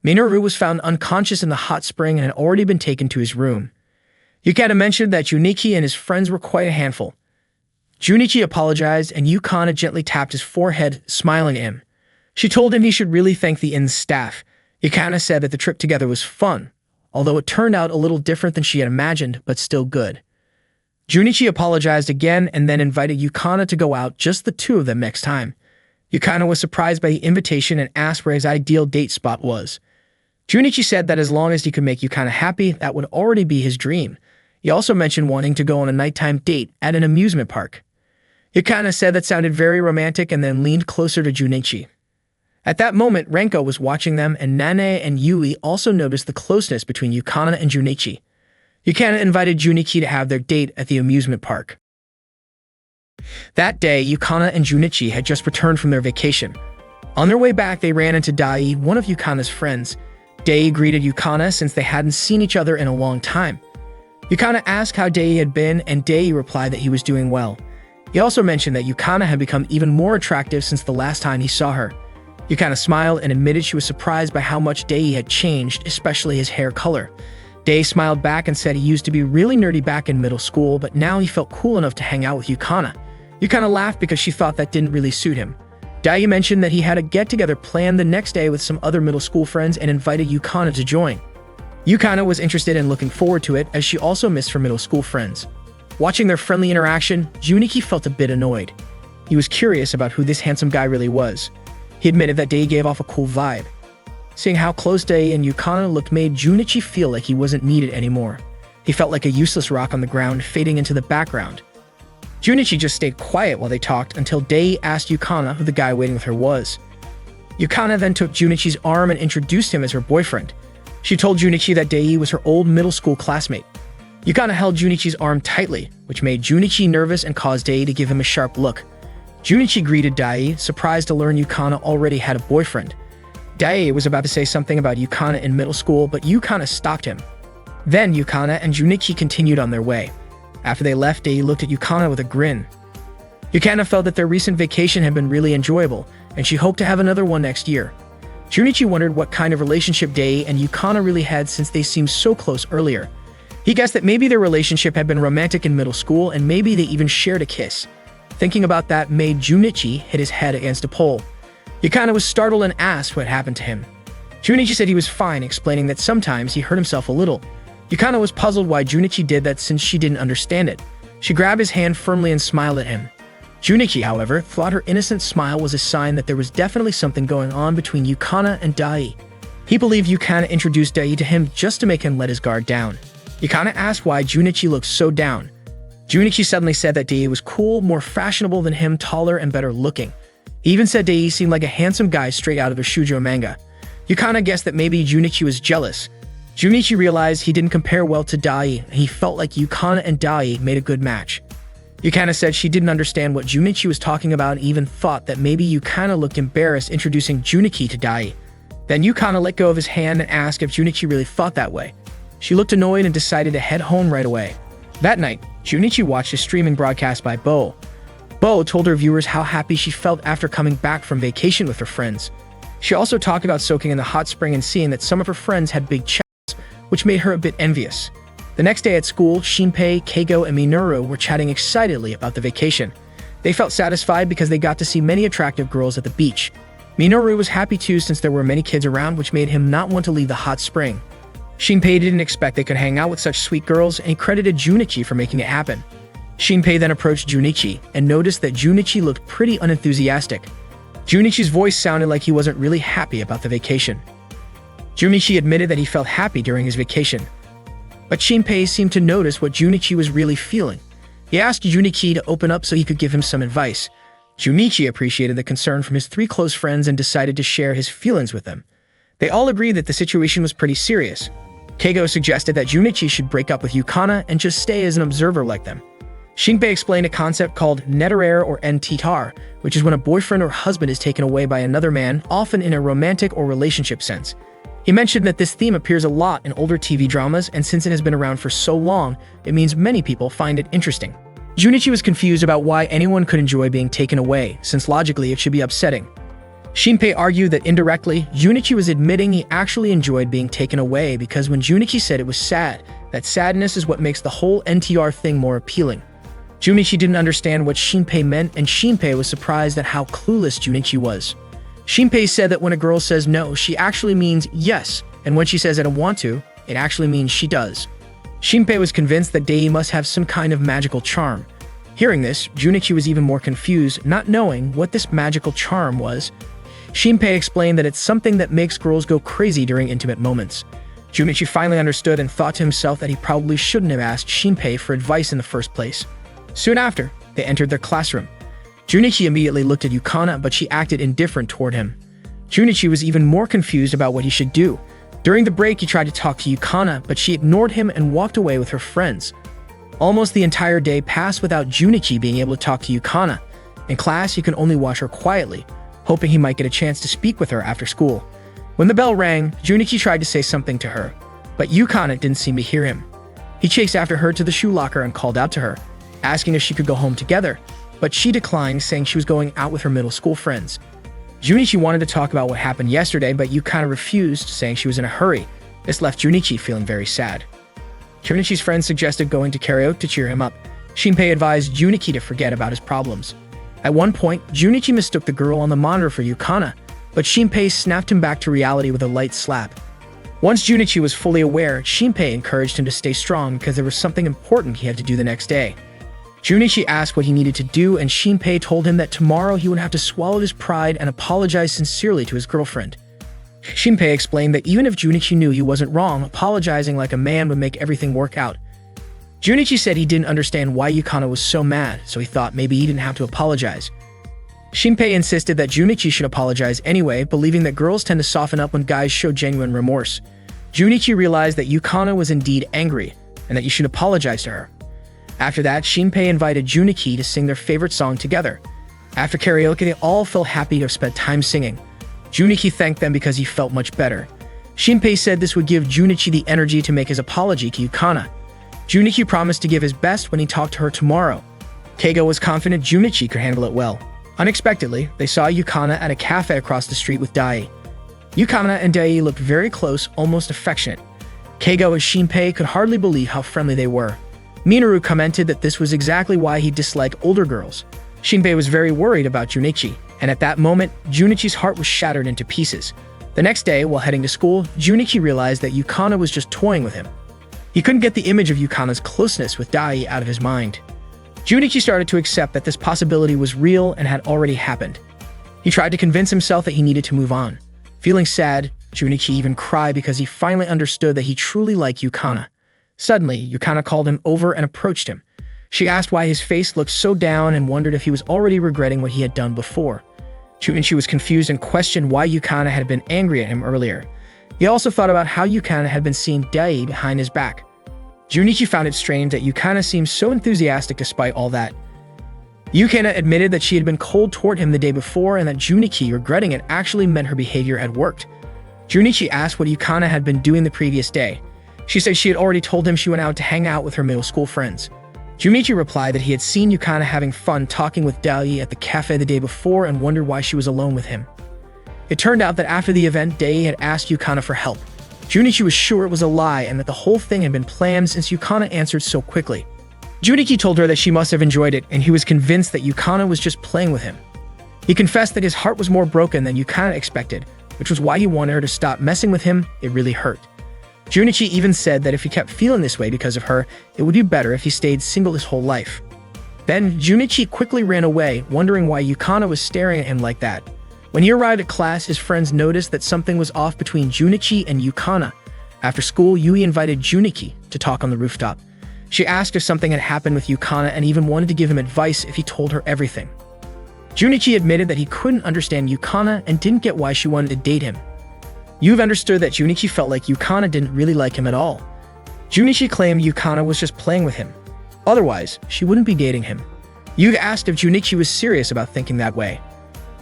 Minoru was found unconscious in the hot spring and had already been taken to his room. Yukana mentioned that Junichi and his friends were quite a handful. Junichi apologized and Yukana gently tapped his forehead, smiling at him. She told him he should really thank the inn's staff. Yukana said that the trip together was fun, although it turned out a little different than she had imagined, but still good. Junichi apologized again and then invited Yukana to go out, just the two of them next time. Yukana was surprised by the invitation and asked where his ideal date spot was. Junichi said that as long as he could make Yukana happy, that would already be his dream. He also mentioned wanting to go on a nighttime date at an amusement park. Yukana said that sounded very romantic and then leaned closer to Junichi. At that moment, Ranko was watching them and Nane and Yui also noticed the closeness between Yukana and Junichi. Yukana invited Junichi to have their date at the amusement park. That day, Yukana and Junichi had just returned from their vacation. On their way back, they ran into Dai, one of Yukana's friends. Dai greeted Yukana since they hadn't seen each other in a long time. Yukana asked how Dai had been, and Dai replied that he was doing well. He also mentioned that Yukana had become even more attractive since the last time he saw her. Yukana smiled and admitted she was surprised by how much Dai had changed, especially his hair color. Day smiled back and said he used to be really nerdy back in middle school, but now he felt cool enough to hang out with Yukana. Yukana laughed because she thought that didn't really suit him. Day mentioned that he had a get-together planned the next day with some other middle school friends and invited Yukana to join. Yukana was interested and looking forward to it, as she also missed her middle school friends. Watching their friendly interaction, Junichi felt a bit annoyed. He was curious about who this handsome guy really was. He admitted that Day gave off a cool vibe. Seeing how close Day and Yukana looked made Junichi feel like he wasn't needed anymore. He felt like a useless rock on the ground, fading into the background. Junichi just stayed quiet while they talked until Day asked Yukana who the guy waiting with her was. Yukana then took Junichi's arm and introduced him as her boyfriend. She told Junichi that Day was her old middle school classmate. Yukana held Junichi's arm tightly, which made Junichi nervous and caused Day to give him a sharp look. Junichi greeted Dai, surprised to learn Yukana already had a boyfriend. Dai was about to say something about Yukana in middle school, but Yukana stopped him. Then Yukana and Junichi continued on their way. After they left, Dai looked at Yukana with a grin. Yukana felt that their recent vacation had been really enjoyable, and she hoped to have another one next year. Junichi wondered what kind of relationship Dai and Yukana really had since they seemed so close earlier. He guessed that maybe their relationship had been romantic in middle school, and maybe they even shared a kiss. Thinking about that made Junichi hit his head against a pole. Yukana was startled and asked what happened to him. Junichi said he was fine, explaining that sometimes he hurt himself a little. Yukana was puzzled why Junichi did that since she didn't understand it. She grabbed his hand firmly and smiled at him. Junichi, however, thought her innocent smile was a sign that there was definitely something going on between Yukana and Dai. He believed Yukana introduced Dai to him just to make him let his guard down. Yukana asked why Junichi looked so down. Junichi suddenly said that Dai was cool, more fashionable than him, taller and better looking. He even said Dai seemed like a handsome guy straight out of a shoujo manga. Yukana guessed that maybe Junichi was jealous. Junichi realized he didn't compare well to Dai, and he felt like Yukana and Dai made a good match. Yukana said she didn't understand what Junichi was talking about and even thought that maybe Yukana looked embarrassed introducing Junichi to Dai. Then Yukana let go of his hand and asked if Junichi really thought that way. She looked annoyed and decided to head home right away. That night, Junichi watched a streaming broadcast by Bo. Bo told her viewers how happy she felt after coming back from vacation with her friends. She also talked about soaking in the hot spring and seeing that some of her friends had big chests, which made her a bit envious. The next day at school, Shinpei, Keigo, and Minoru were chatting excitedly about the vacation. They felt satisfied because they got to see many attractive girls at the beach. Minoru was happy too since there were many kids around, which made him not want to leave the hot spring. Shinpei didn't expect they could hang out with such sweet girls, and he credited Junichi for making it happen. Shinpei then approached Junichi and noticed that Junichi looked pretty unenthusiastic. Junichi's voice sounded like he wasn't really happy about the vacation. Junichi admitted that he felt happy during his vacation, but Shinpei seemed to notice what Junichi was really feeling. He asked Junichi to open up so he could give him some advice. Junichi appreciated the concern from his three close friends and decided to share his feelings with them. They all agreed that the situation was pretty serious. Keigo suggested that Junichi should break up with Yukana and just stay as an observer like them. Shinpei explained a concept called netarere or entitar, which is when a boyfriend or husband is taken away by another man, often in a romantic or relationship sense. He mentioned that this theme appears a lot in older TV dramas, and since it has been around for so long, it means many people find it interesting. Junichi was confused about why anyone could enjoy being taken away, since logically it should be upsetting. Shinpei argued that indirectly, Junichi was admitting he actually enjoyed being taken away because when Junichi said it was sad, that sadness is what makes the whole NTR thing more appealing. Junichi didn't understand what Shinpei meant, and Shinpei was surprised at how clueless Junichi was. Shinpei said that when a girl says no, she actually means yes, and when she says I don't want to, it actually means she does. Shinpei was convinced that Dei must have some kind of magical charm. Hearing this, Junichi was even more confused, not knowing what this magical charm was. Shinpei explained that it's something that makes girls go crazy during intimate moments. Junichi finally understood and thought to himself that he probably shouldn't have asked Shinpei for advice in the first place. Soon after, they entered their classroom. Junichi immediately looked at Yukana, but she acted indifferent toward him. Junichi was even more confused about what he should do. During the break, he tried to talk to Yukana, but she ignored him and walked away with her friends. Almost the entire day passed without Junichi being able to talk to Yukana. In class, he could only watch her quietly, hoping he might get a chance to speak with her after school. When the bell rang, Junichi tried to say something to her, but Yukana didn't seem to hear him. He chased after her to the shoe locker and called out to her, asking if she could go home together, but she declined, saying she was going out with her middle school friends. Junichi wanted to talk about what happened yesterday, but Yukana refused, saying she was in a hurry. This left Junichi feeling very sad. Junichi's friends suggested going to karaoke to cheer him up. Shinpei advised Junichi to forget about his problems. At one point, Junichi mistook the girl on the monitor for Yukana, but Shinpei snapped him back to reality with a light slap. Once Junichi was fully aware, Shinpei encouraged him to stay strong because there was something important he had to do the next day. Junichi asked what he needed to do, and Shinpei told him that tomorrow he would have to swallow his pride and apologize sincerely to his girlfriend. Shinpei explained that even if Junichi knew he wasn't wrong, apologizing like a man would make everything work out. Junichi said he didn't understand why Yukana was so mad, so he thought maybe he didn't have to apologize. Shinpei insisted that Junichi should apologize anyway, believing that girls tend to soften up when guys show genuine remorse. Junichi realized that Yukana was indeed angry, and that you should apologize to her. After that, Shinpei invited Junichi to sing their favorite song together. After karaoke, they all felt happy to have spent time singing. Junichi thanked them because he felt much better. Shinpei said this would give Junichi the energy to make his apology to Yukana. Junichi promised to give his best when he talked to her tomorrow. Keigo was confident Junichi could handle it well. Unexpectedly, they saw Yukana at a cafe across the street with Dai. Yukana and Dai looked very close, almost affectionate. Keigo and Shinpei could hardly believe how friendly they were. Minoru commented that this was exactly why he disliked older girls. Shinpei was very worried about Junichi, and at that moment, Junichi's heart was shattered into pieces. The next day, while heading to school, Junichi realized that Yukana was just toying with him. He couldn't get the image of Yukana's closeness with Dai out of his mind. Junichi started to accept that this possibility was real and had already happened. He tried to convince himself that he needed to move on. Feeling sad, Junichi even cried because he finally understood that he truly liked Yukana. Suddenly, Yukana called him over and approached him. She asked why his face looked so down and wondered if he was already regretting what he had done before. Junichi was confused and questioned why Yukana had been angry at him earlier. He also thought about how Yukana had been seeing Dai behind his back. Junichi found it strange that Yukana seemed so enthusiastic despite all that. Yukana admitted that she had been cold toward him the day before and that Junichi regretting it actually meant her behavior had worked. Junichi asked what Yukana had been doing the previous day. She said she had already told him she went out to hang out with her middle school friends. Junichi replied that he had seen Yukana having fun talking with Dai at the cafe the day before and wondered why she was alone with him. It turned out that after the event, Dai had asked Yukana for help. Junichi was sure it was a lie and that the whole thing had been planned since Yukana answered so quickly. Junichi told her that she must have enjoyed it, and he was convinced that Yukana was just playing with him. He confessed that his heart was more broken than Yukana expected, which was why he wanted her to stop messing with him. It really hurt. Junichi even said that if he kept feeling this way because of her, it would be better if he stayed single his whole life. Then, Junichi quickly ran away, wondering why Yukana was staring at him like that. When he arrived at class, his friends noticed that something was off between Junichi and Yukana. After school, Yui invited Junichi to talk on the rooftop. She asked if something had happened with Yukana and even wanted to give him advice if he told her everything. Junichi admitted that he couldn't understand Yukana and didn't get why she wanted to date him. Yui understood that Junichi felt like Yukana didn't really like him at all. Junichi claimed Yukana was just playing with him. Otherwise, she wouldn't be dating him. Yui asked if Junichi was serious about thinking that way.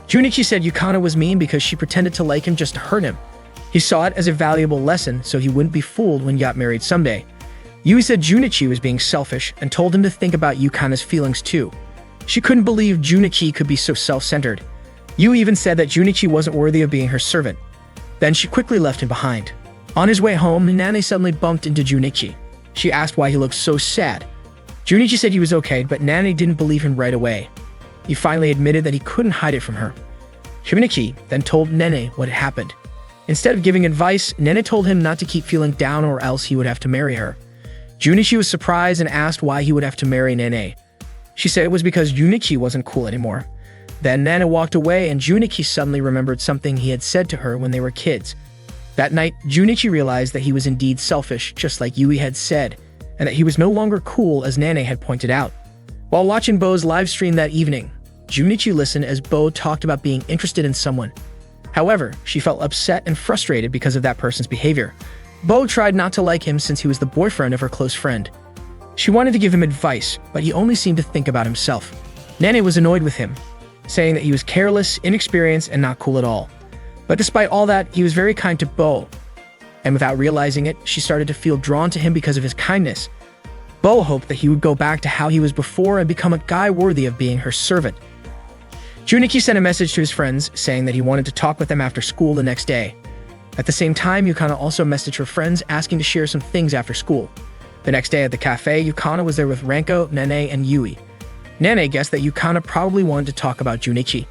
Junichi said Yukana was mean because she pretended to like him just to hurt him. He saw it as a valuable lesson so he wouldn't be fooled when he got married someday. Yui said Junichi was being selfish and told him to think about Yukana's feelings too. She couldn't believe Junichi could be so self-centered. Yui even said that Junichi wasn't worthy of being her servant. Then she quickly left him behind. On his way home, Nane suddenly bumped into Junichi. She asked why he looked so sad. Junichi said he was okay, but Nane didn't believe him right away. He finally admitted that he couldn't hide it from her. Junichi then told Nene what had happened. Instead of giving advice, Nene told him not to keep feeling down or else he would have to marry her. Junichi was surprised and asked why he would have to marry Nene. She said it was because Junichi wasn't cool anymore. Then Nana walked away and Junichi suddenly remembered something he had said to her when they were kids. That night, Junichi realized that he was indeed selfish, just like Yui had said, and that he was no longer cool as Nane had pointed out. While watching Bo's livestream that evening, Junichi listened as Bo talked about being interested in someone. However, she felt upset and frustrated because of that person's behavior. Bo tried not to like him since he was the boyfriend of her close friend. She wanted to give him advice, but he only seemed to think about himself. Nane was annoyed with him, saying that he was careless, inexperienced, and not cool at all. But despite all that, he was very kind to Bo. And without realizing it, she started to feel drawn to him because of his kindness. Bo hoped that he would go back to how he was before and become a guy worthy of being her servant. Junichi sent a message to his friends saying that he wanted to talk with them after school the next day. At the same time, Yukana also messaged her friends asking to share some things after school. The next day at the cafe, Yukana was there with Renko, Nene, and Yui. Nene guessed that Yukana probably wanted to talk about Junichi.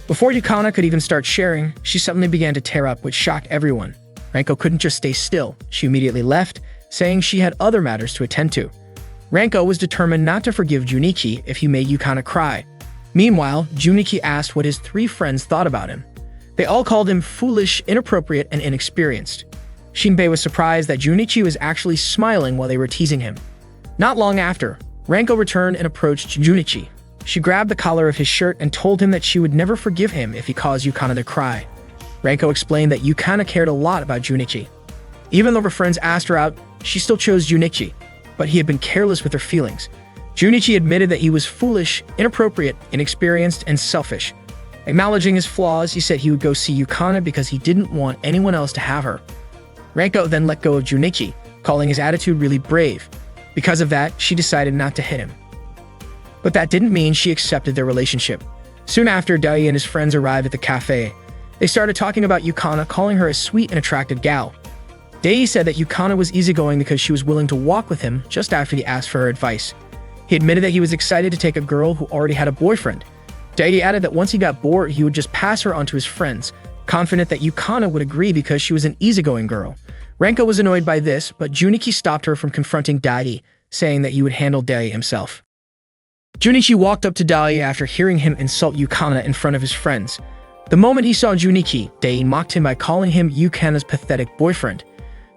Before Yukana could even start sharing, she suddenly began to tear up, which shocked everyone. Renko couldn't just stay still. She immediately left, saying she had other matters to attend to. Renko was determined not to forgive Junichi if he made Yukana cry. Meanwhile, Junichi asked what his 3 friends thought about him. They all called him foolish, inappropriate, and inexperienced. Shinpei was surprised that Junichi was actually smiling while they were teasing him. Not long after, Renko returned and approached Junichi. She grabbed the collar of his shirt and told him that she would never forgive him if he caused Yukana to cry. Renko explained that Yukana cared a lot about Junichi. Even though her friends asked her out, she still chose Junichi, but he had been careless with her feelings. Junichi admitted that he was foolish, inappropriate, inexperienced, and selfish. Acknowledging his flaws, he said he would go see Yukana because he didn't want anyone else to have her. Renko then let go of Junichi, calling his attitude really brave. Because of that, she decided not to hit him. But that didn't mean she accepted their relationship. Soon after, Dai and his friends arrived at the cafe. They started talking about Yukana, calling her a sweet and attractive gal. Dai said that Yukana was easygoing because she was willing to walk with him just after he asked for her advice. He admitted that he was excited to take a girl who already had a boyfriend. Dai added that once he got bored, he would just pass her on to his friends, confident that Yukana would agree because she was an easygoing girl. Renko was annoyed by this, but Junichi stopped her from confronting Dai, saying that he would handle Dai himself. Junichi walked up to Dai after hearing him insult Yukana in front of his friends. The moment he saw Junichi, Dai mocked him by calling him Yukana's pathetic boyfriend.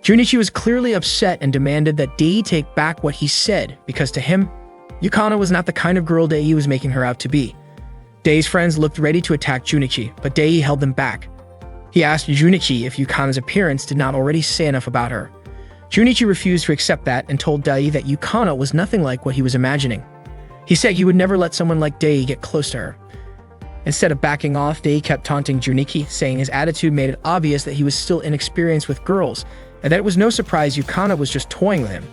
Junichi was clearly upset and demanded that Dai take back what he said because to him, Yukana was not the kind of girl Dai was making her out to be. Dai's friends looked ready to attack Junichi, but Dai held them back. He asked Junichi if Yukana's appearance did not already say enough about her. Junichi refused to accept that and told Dai that Yukana was nothing like what he was imagining. He said he would never let someone like Dai get close to her. Instead of backing off, Dai kept taunting Junichi, saying his attitude made it obvious that he was still inexperienced with girls, and that it was no surprise Yukana was just toying with him.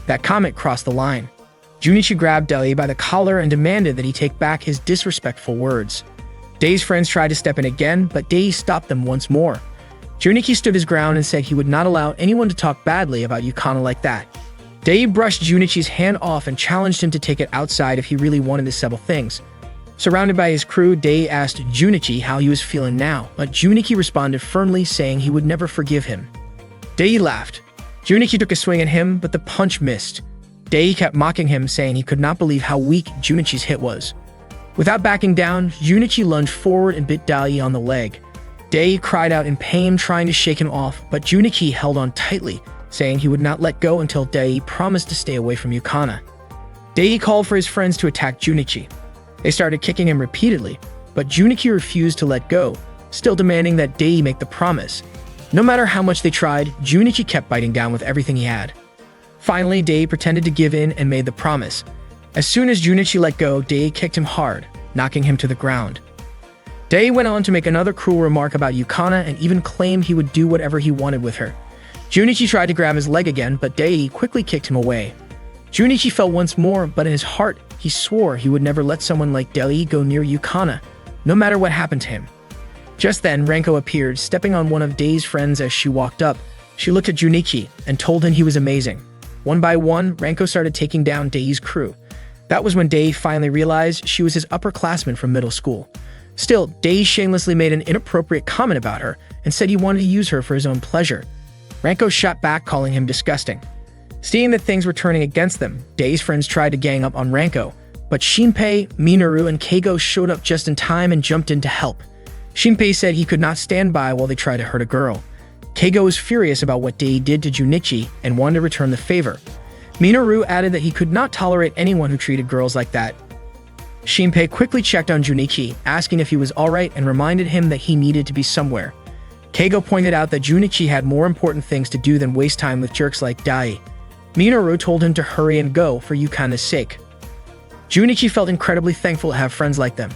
That comment crossed the line. Junichi grabbed Dai by the collar and demanded that he take back his disrespectful words. Dai's friends tried to step in again, but Dai stopped them once more. Junichi stood his ground and said he would not allow anyone to talk badly about Yukana like that. Dai brushed Junichi's hand off and challenged him to take it outside if he really wanted to settle things. Surrounded by his crew, Dai asked Junichi how he was feeling now, but Junichi responded firmly, saying he would never forgive him. Dai laughed. Junichi took a swing at him, but the punch missed. Dai kept mocking him, saying he could not believe how weak Junichi's hit was. Without backing down, Junichi lunged forward and bit Dai on the leg. Dai cried out in pain, trying to shake him off, but Junichi held on tightly, saying he would not let go until Dai promised to stay away from Yukana. Dai called for his friends to attack Junichi. They started kicking him repeatedly, but Junichi refused to let go, still demanding that Dai make the promise. No matter how much they tried, Junichi kept biting down with everything he had. Finally, Dai pretended to give in and made the promise. As soon as Junichi let go, Dai kicked him hard, knocking him to the ground. Dai went on to make another cruel remark about Yukana and even claimed he would do whatever he wanted with her. Junichi tried to grab his leg again, but Dai quickly kicked him away. Junichi fell once more, but in his heart, he swore he would never let someone like Dai go near Yukana, no matter what happened to him. Just then, Renko appeared, stepping on one of Dai's friends as she walked up. She looked at Junichi and told him he was amazing. One by one, Renko started taking down Dai's crew. That was when Dai finally realized she was his upperclassman from middle school. Still, Dai shamelessly made an inappropriate comment about her and said he wanted to use her for his own pleasure. Renko shot back, calling him disgusting. Seeing that things were turning against them, Dai's friends tried to gang up on Renko, but Shinpei, Minoru, and Keigo showed up just in time and jumped in to help. Shinpei said he could not stand by while they tried to hurt a girl. Keigo was furious about what Dai did to Junichi and wanted to return the favor. Minoru added that he could not tolerate anyone who treated girls like that. Shinpei quickly checked on Junichi, asking if he was alright and reminded him that he needed to be somewhere. Keigo pointed out that Junichi had more important things to do than waste time with jerks like Dai. Minoru told him to hurry and go for Yukana's sake. Junichi felt incredibly thankful to have friends like them.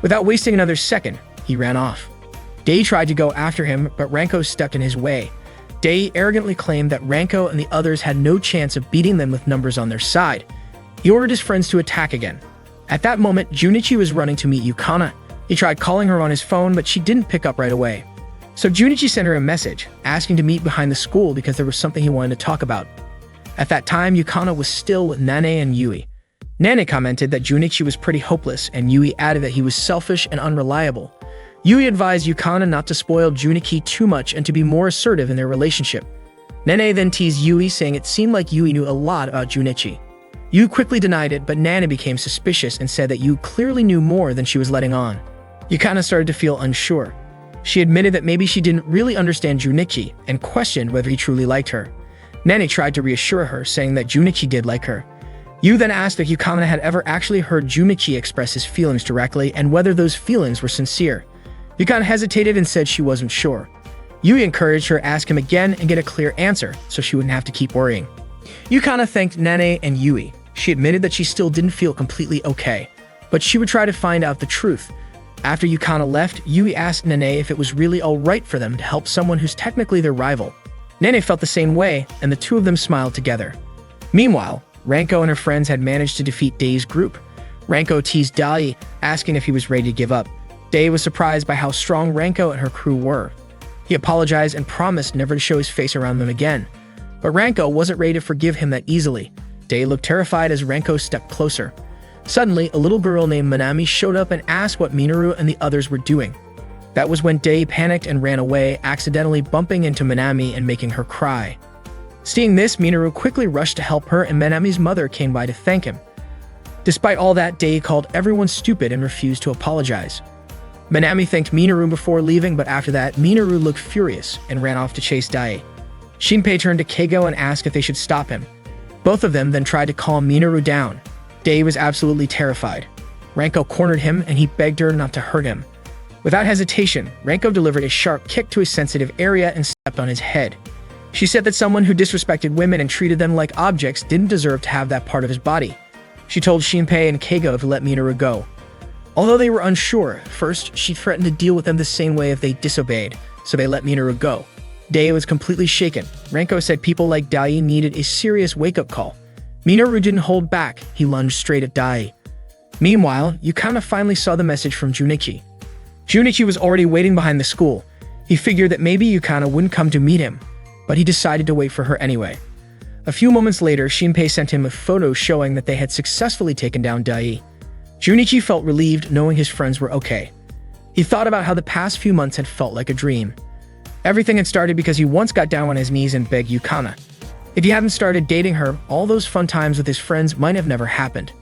Without wasting another second, he ran off. Dai tried to go after him, but Renko stepped in his way. Dai arrogantly claimed that Renko and the others had no chance of beating them with numbers on their side. He ordered his friends to attack again. At that moment, Junichi was running to meet Yukana. He tried calling her on his phone, but she didn't pick up right away. So Junichi sent her a message, asking to meet behind the school because there was something he wanted to talk about. At that time, Yukana was still with Nane and Yui. Nane commented that Junichi was pretty hopeless, and Yui added that he was selfish and unreliable. Yui advised Yukana not to spoil Junichi too much and to be more assertive in their relationship. Nane then teased Yui, saying it seemed like Yui knew a lot about Junichi. Yui quickly denied it, but Nane became suspicious and said that Yui clearly knew more than she was letting on. Yukana started to feel unsure. She admitted that maybe she didn't really understand Junichi and questioned whether he truly liked her. Nane tried to reassure her, saying that Junichi did like her. Yui then asked if Yukana had ever actually heard Junichi express his feelings directly and whether those feelings were sincere. Yukana hesitated and said she wasn't sure. Yui encouraged her to ask him again and get a clear answer so she wouldn't have to keep worrying. Yukana thanked Nane and Yui. She admitted that she still didn't feel completely okay, but she would try to find out the truth. After Yukana left, Yui asked Nane if it was really alright for them to help someone who's technically their rival. Nane felt the same way, and the two of them smiled together. Meanwhile, Ranko and her friends had managed to defeat Dai's group. Ranko teased Dai, asking if he was ready to give up. Dai was surprised by how strong Ranko and her crew were. He apologized and promised never to show his face around them again. But Ranko wasn't ready to forgive him that easily. Dai looked terrified as Ranko stepped closer. Suddenly, a little girl named Minami showed up and asked what Minoru and the others were doing. That was when Dai panicked and ran away, accidentally bumping into Minami and making her cry. Seeing this, Minoru quickly rushed to help her, and Minami's mother came by to thank him. Despite all that, Dai called everyone stupid and refused to apologize. Minami thanked Minoru before leaving, but after that, Minoru looked furious and ran off to chase Dai. Shinpei turned to Keigo and asked if they should stop him. Both of them then tried to calm Minoru down. Dai was absolutely terrified. Ranko cornered him and he begged her not to hurt him. Without hesitation, Ranko delivered a sharp kick to his sensitive area and stepped on his head. She said that someone who disrespected women and treated them like objects didn't deserve to have that part of his body. She told Shinpei and Keigo to let Minoru go. Although they were unsure, first she threatened to deal with them the same way if they disobeyed, so they let Minoru go. Dai was completely shaken. Ranko said people like Dai needed a serious wake-up call. Minoru didn't hold back, he lunged straight at Dai. Meanwhile, Yukana finally saw the message from Junichi. Junichi was already waiting behind the school. He figured that maybe Yukana wouldn't come to meet him, but he decided to wait for her anyway. A few moments later, Shinpei sent him a photo showing that they had successfully taken down Dai. Junichi felt relieved knowing his friends were okay. He thought about how the past few months had felt like a dream. Everything had started because he once got down on his knees and begged Yukana. If he hadn't started dating her, all those fun times with his friends might have never happened.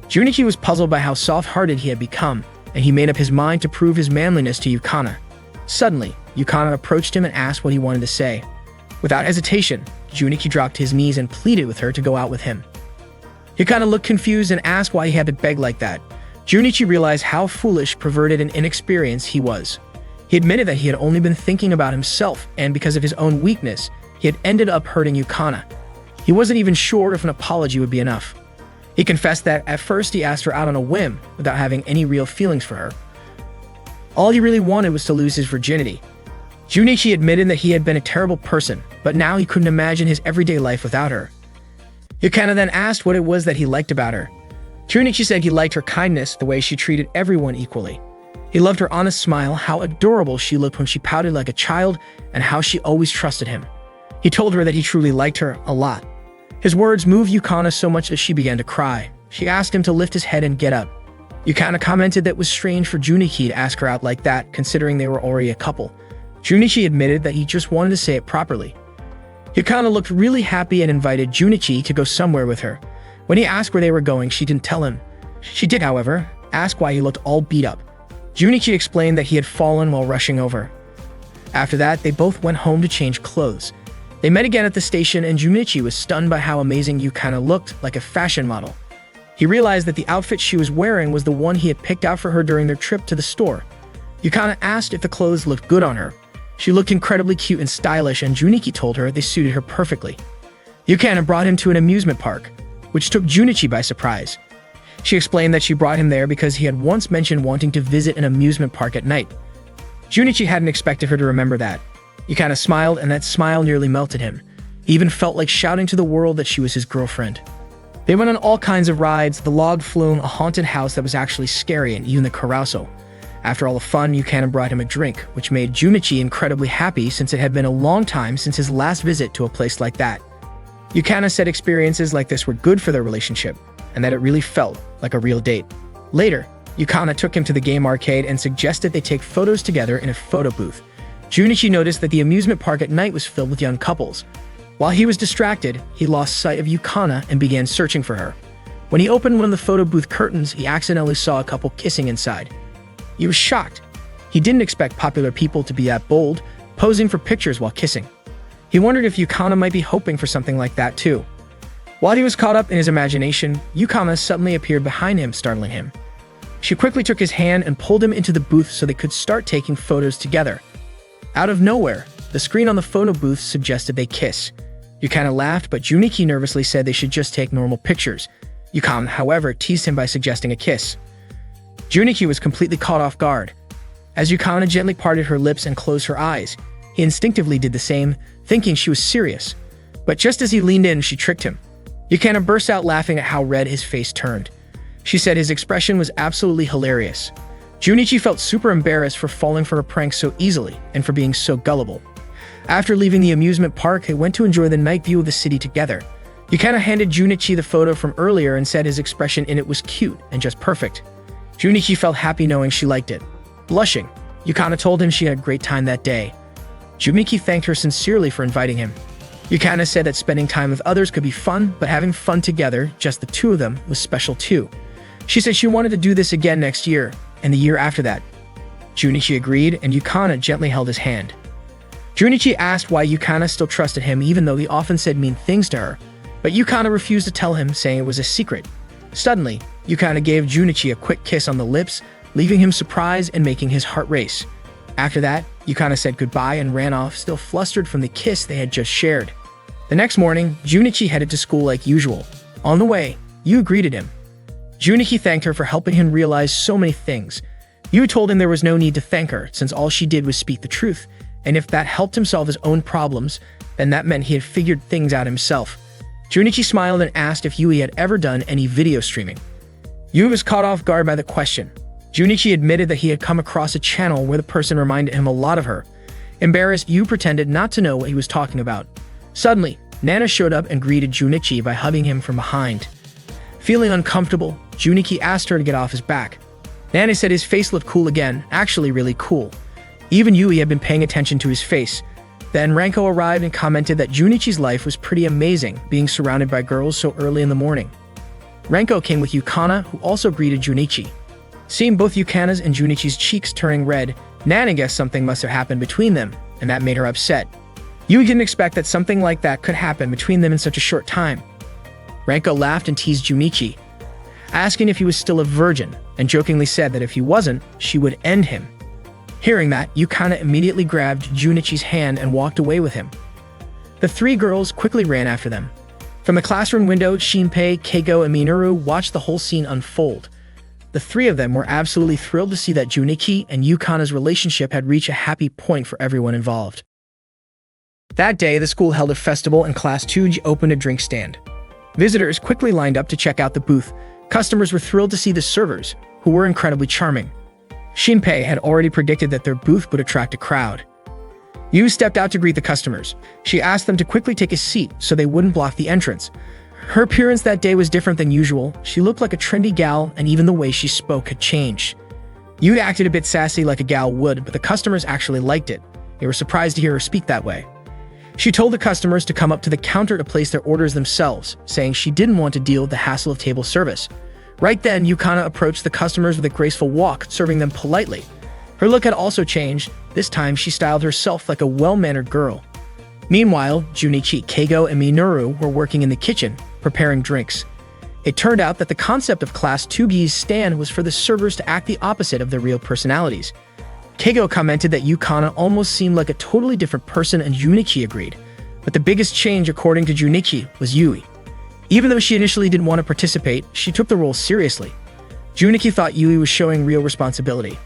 Junichi was puzzled by how soft-hearted he had become, and he made up his mind to prove his manliness to Yukana. Suddenly, Yukana approached him and asked what he wanted to say. Without hesitation, Junichi dropped to his knees and pleaded with her to go out with him. Yukana looked confused and asked why he had to beg like that. Junichi realized how foolish, perverted, and inexperienced he was. He admitted that he had only been thinking about himself, and because of his own weakness, he had ended up hurting Yukana. He wasn't even sure if an apology would be enough. He confessed that at first he asked her out on a whim, without having any real feelings for her. All he really wanted was to lose his virginity. Junichi admitted that he had been a terrible person, but now he couldn't imagine his everyday life without her. Yukana then asked what it was that he liked about her. Junichi said he liked her kindness, the way she treated everyone equally. He loved her honest smile, how adorable she looked when she pouted like a child, and how she always trusted him. He told her that he truly liked her a lot. His words moved Yukana so much that she began to cry. She asked him to lift his head and get up. Yukana commented that it was strange for Junichi to ask her out like that, considering they were already a couple. Junichi admitted that he just wanted to say it properly. Yukana looked really happy and invited Junichi to go somewhere with her. When he asked where they were going, she didn't tell him. She did, however, ask why he looked all beat up. Junichi explained that he had fallen while rushing over. After that, they both went home to change clothes. They met again at the station, and Junichi was stunned by how amazing Yukana looked, like a fashion model. He realized that the outfit she was wearing was the one he had picked out for her during their trip to the store. Yukana asked if the clothes looked good on her. She looked incredibly cute and stylish, and Junichi told her they suited her perfectly. Yukana brought him to an amusement park, which took Junichi by surprise. She explained that she brought him there because he had once mentioned wanting to visit an amusement park at night. Junichi hadn't expected her to remember that. Yukana smiled, and that smile nearly melted him. He even felt like shouting to the world that she was his girlfriend. They went on all kinds of rides, the log flume, a haunted house that was actually scary, and even the carousel. After all the fun, Yukana brought him a drink, which made Junichi incredibly happy since it had been a long time since his last visit to a place like that. Yukana said experiences like this were good for their relationship, and that it really felt like a real date. Later, Yukana took him to the game arcade and suggested they take photos together in a photo booth. Junichi noticed that the amusement park at night was filled with young couples. While he was distracted, he lost sight of Yukana and began searching for her. When he opened one of the photo booth curtains, he accidentally saw a couple kissing inside. He was shocked. He didn't expect popular people to be that bold, posing for pictures while kissing. He wondered if Yukana might be hoping for something like that too. While he was caught up in his imagination, Yukana suddenly appeared behind him, startling him. She quickly took his hand and pulled him into the booth so they could start taking photos together. Out of nowhere, the screen on the photo booth suggested they kiss. Yukana laughed, but Junichi nervously said they should just take normal pictures. Yukana, however, teased him by suggesting a kiss. Junichi was completely caught off guard. As Yukana gently parted her lips and closed her eyes, he instinctively did the same, thinking she was serious. But just as he leaned in, she tricked him. Yukana burst out laughing at how red his face turned. She said his expression was absolutely hilarious. Junichi felt super embarrassed for falling for a prank so easily and for being so gullible. After leaving the amusement park, they went to enjoy the night view of the city together. Yukana handed Junichi the photo from earlier and said his expression in it was cute and just perfect. Junichi felt happy knowing she liked it. Blushing, Yukana told him she had a great time that day. Junichi thanked her sincerely for inviting him. Yukana said that spending time with others could be fun, but having fun together, just the two of them, was special too. She said she wanted to do this again next year, and the year after that. Junichi agreed, and Yukana gently held his hand. Junichi asked why Yukana still trusted him even though he often said mean things to her, but Yukana refused to tell him, saying it was a secret. Suddenly, Yukana gave Junichi a quick kiss on the lips, leaving him surprised and making his heart race. After that, Yukana said goodbye and ran off, still flustered from the kiss they had just shared. The next morning, Junichi headed to school like usual. On the way, Yu greeted him. Junichi thanked her for helping him realize so many things. Yu told him there was no need to thank her, since all she did was speak the truth, and if that helped him solve his own problems, then that meant he had figured things out himself. Junichi smiled and asked if Yui had ever done any video streaming. Yu was caught off guard by the question. Junichi admitted that he had come across a channel where the person reminded him a lot of her. Embarrassed, Yu pretended not to know what he was talking about. Suddenly, Nana showed up and greeted Junichi by hugging him from behind. Feeling uncomfortable, Junichi asked her to get off his back. Nana said his face looked cool again, actually really cool. Even Yui had been paying attention to his face. Then Ranko arrived and commented that Junichi's life was pretty amazing, being surrounded by girls so early in the morning. Ranko came with Yukana, who also greeted Junichi. Seeing both Yukana's and Junichi's cheeks turning red, Nana guessed something must have happened between them, and that made her upset. Yui didn't expect that something like that could happen between them in such a short time. Ranko laughed and teased Junichi, asking if he was still a virgin, and jokingly said that if he wasn't, she would end him. Hearing that, Yukana immediately grabbed Junichi's hand and walked away with him. The three girls quickly ran after them. From the classroom window, Shinpei, Keigo, and Minoru watched the whole scene unfold. The three of them were absolutely thrilled to see that Junichi and Yukana's relationship had reached a happy point for everyone involved. That day, the school held a festival and Class 2G opened a drink stand. Visitors quickly lined up to check out the booth. Customers were thrilled to see the servers, who were incredibly charming. Shinpei had already predicted that their booth would attract a crowd. Yu stepped out to greet the customers. She asked them to quickly take a seat so they wouldn't block the entrance. Her appearance that day was different than usual. She looked like a trendy gal, and even the way she spoke had changed. Yu acted a bit sassy like a gal would, but the customers actually liked it. They were surprised to hear her speak that way. She told the customers to come up to the counter to place their orders themselves, saying she didn't want to deal with the hassle of table service. Right then, Yukana approached the customers with a graceful walk, serving them politely. Her look had also changed. This time, she styled herself like a well-mannered girl. Meanwhile, Junichi, Keigo, and Minoru were working in the kitchen, preparing drinks. It turned out that the concept of Class 2G's stand was for the servers to act the opposite of their real personalities. Keigo commented that Yukana almost seemed like a totally different person, and Junichi agreed. But the biggest change, according to Junichi, was Yui. Even though she initially didn't want to participate, she took the role seriously. Junichi thought Yui was showing real responsibility.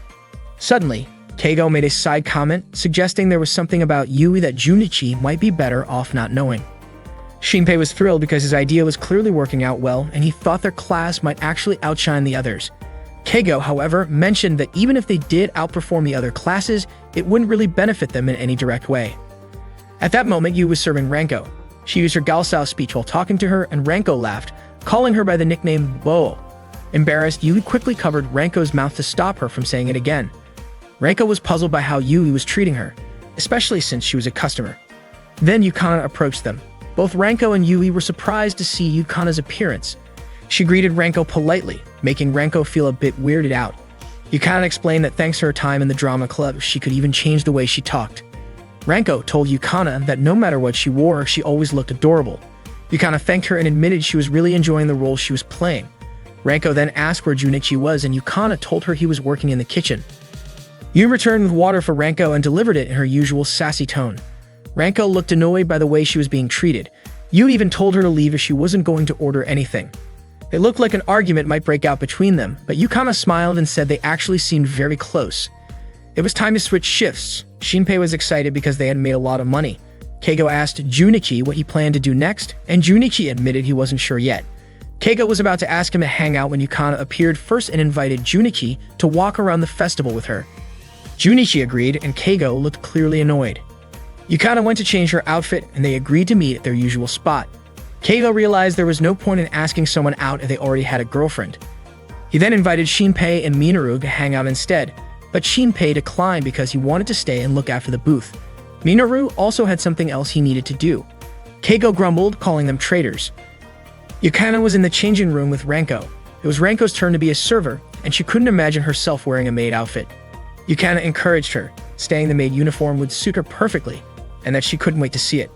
Suddenly, Keigo made a side comment, suggesting there was something about Yui that Junichi might be better off not knowing. Shinpei was thrilled because his idea was clearly working out well, and he thought their class might actually outshine the others. Keigo, however, mentioned that even if they did outperform the other classes, it wouldn't really benefit them in any direct way. At that moment, Yu was serving Ranko. She used her Galsao speech while talking to her, and Ranko laughed, calling her by the nickname Bo. Embarrassed, Yui quickly covered Ranko's mouth to stop her from saying it again. Ranko was puzzled by how Yui was treating her, especially since she was a customer. Then Yukana approached them. Both Ranko and Yui were surprised to see Yukana's appearance. She greeted Ranko politely, making Ranko feel a bit weirded out. Yukana explained that thanks to her time in the drama club, she could even change the way she talked. Ranko told Yukana that no matter what she wore, she always looked adorable. Yukana thanked her and admitted she was really enjoying the role she was playing. Ranko then asked where Junichi was, and Yukana told her he was working in the kitchen. Yu returned with water for Ranko and delivered it in her usual sassy tone. Ranko looked annoyed by the way she was being treated. Yu even told her to leave if she wasn't going to order anything. It looked like an argument might break out between them, but Yukana smiled and said they actually seemed very close. It was time to switch shifts. Shinpei was excited because they had made a lot of money. Keigo asked Junichi what he planned to do next, and Junichi admitted he wasn't sure yet. Keigo was about to ask him to hang out when Yukana appeared first and invited Junichi to walk around the festival with her. Junichi agreed, and Keigo looked clearly annoyed. Yukana went to change her outfit, and they agreed to meet at their usual spot. Keigo realized there was no point in asking someone out if they already had a girlfriend. He then invited Shinpei and Minoru to hang out instead, but Shinpei declined because he wanted to stay and look after the booth. Minoru also had something else he needed to do. Keigo grumbled, calling them traitors. Yukana was in the changing room with Ranko. It was Ranko's turn to be a server, and she couldn't imagine herself wearing a maid outfit. Yukana encouraged her, saying the maid uniform would suit her perfectly, and that she couldn't wait to see it.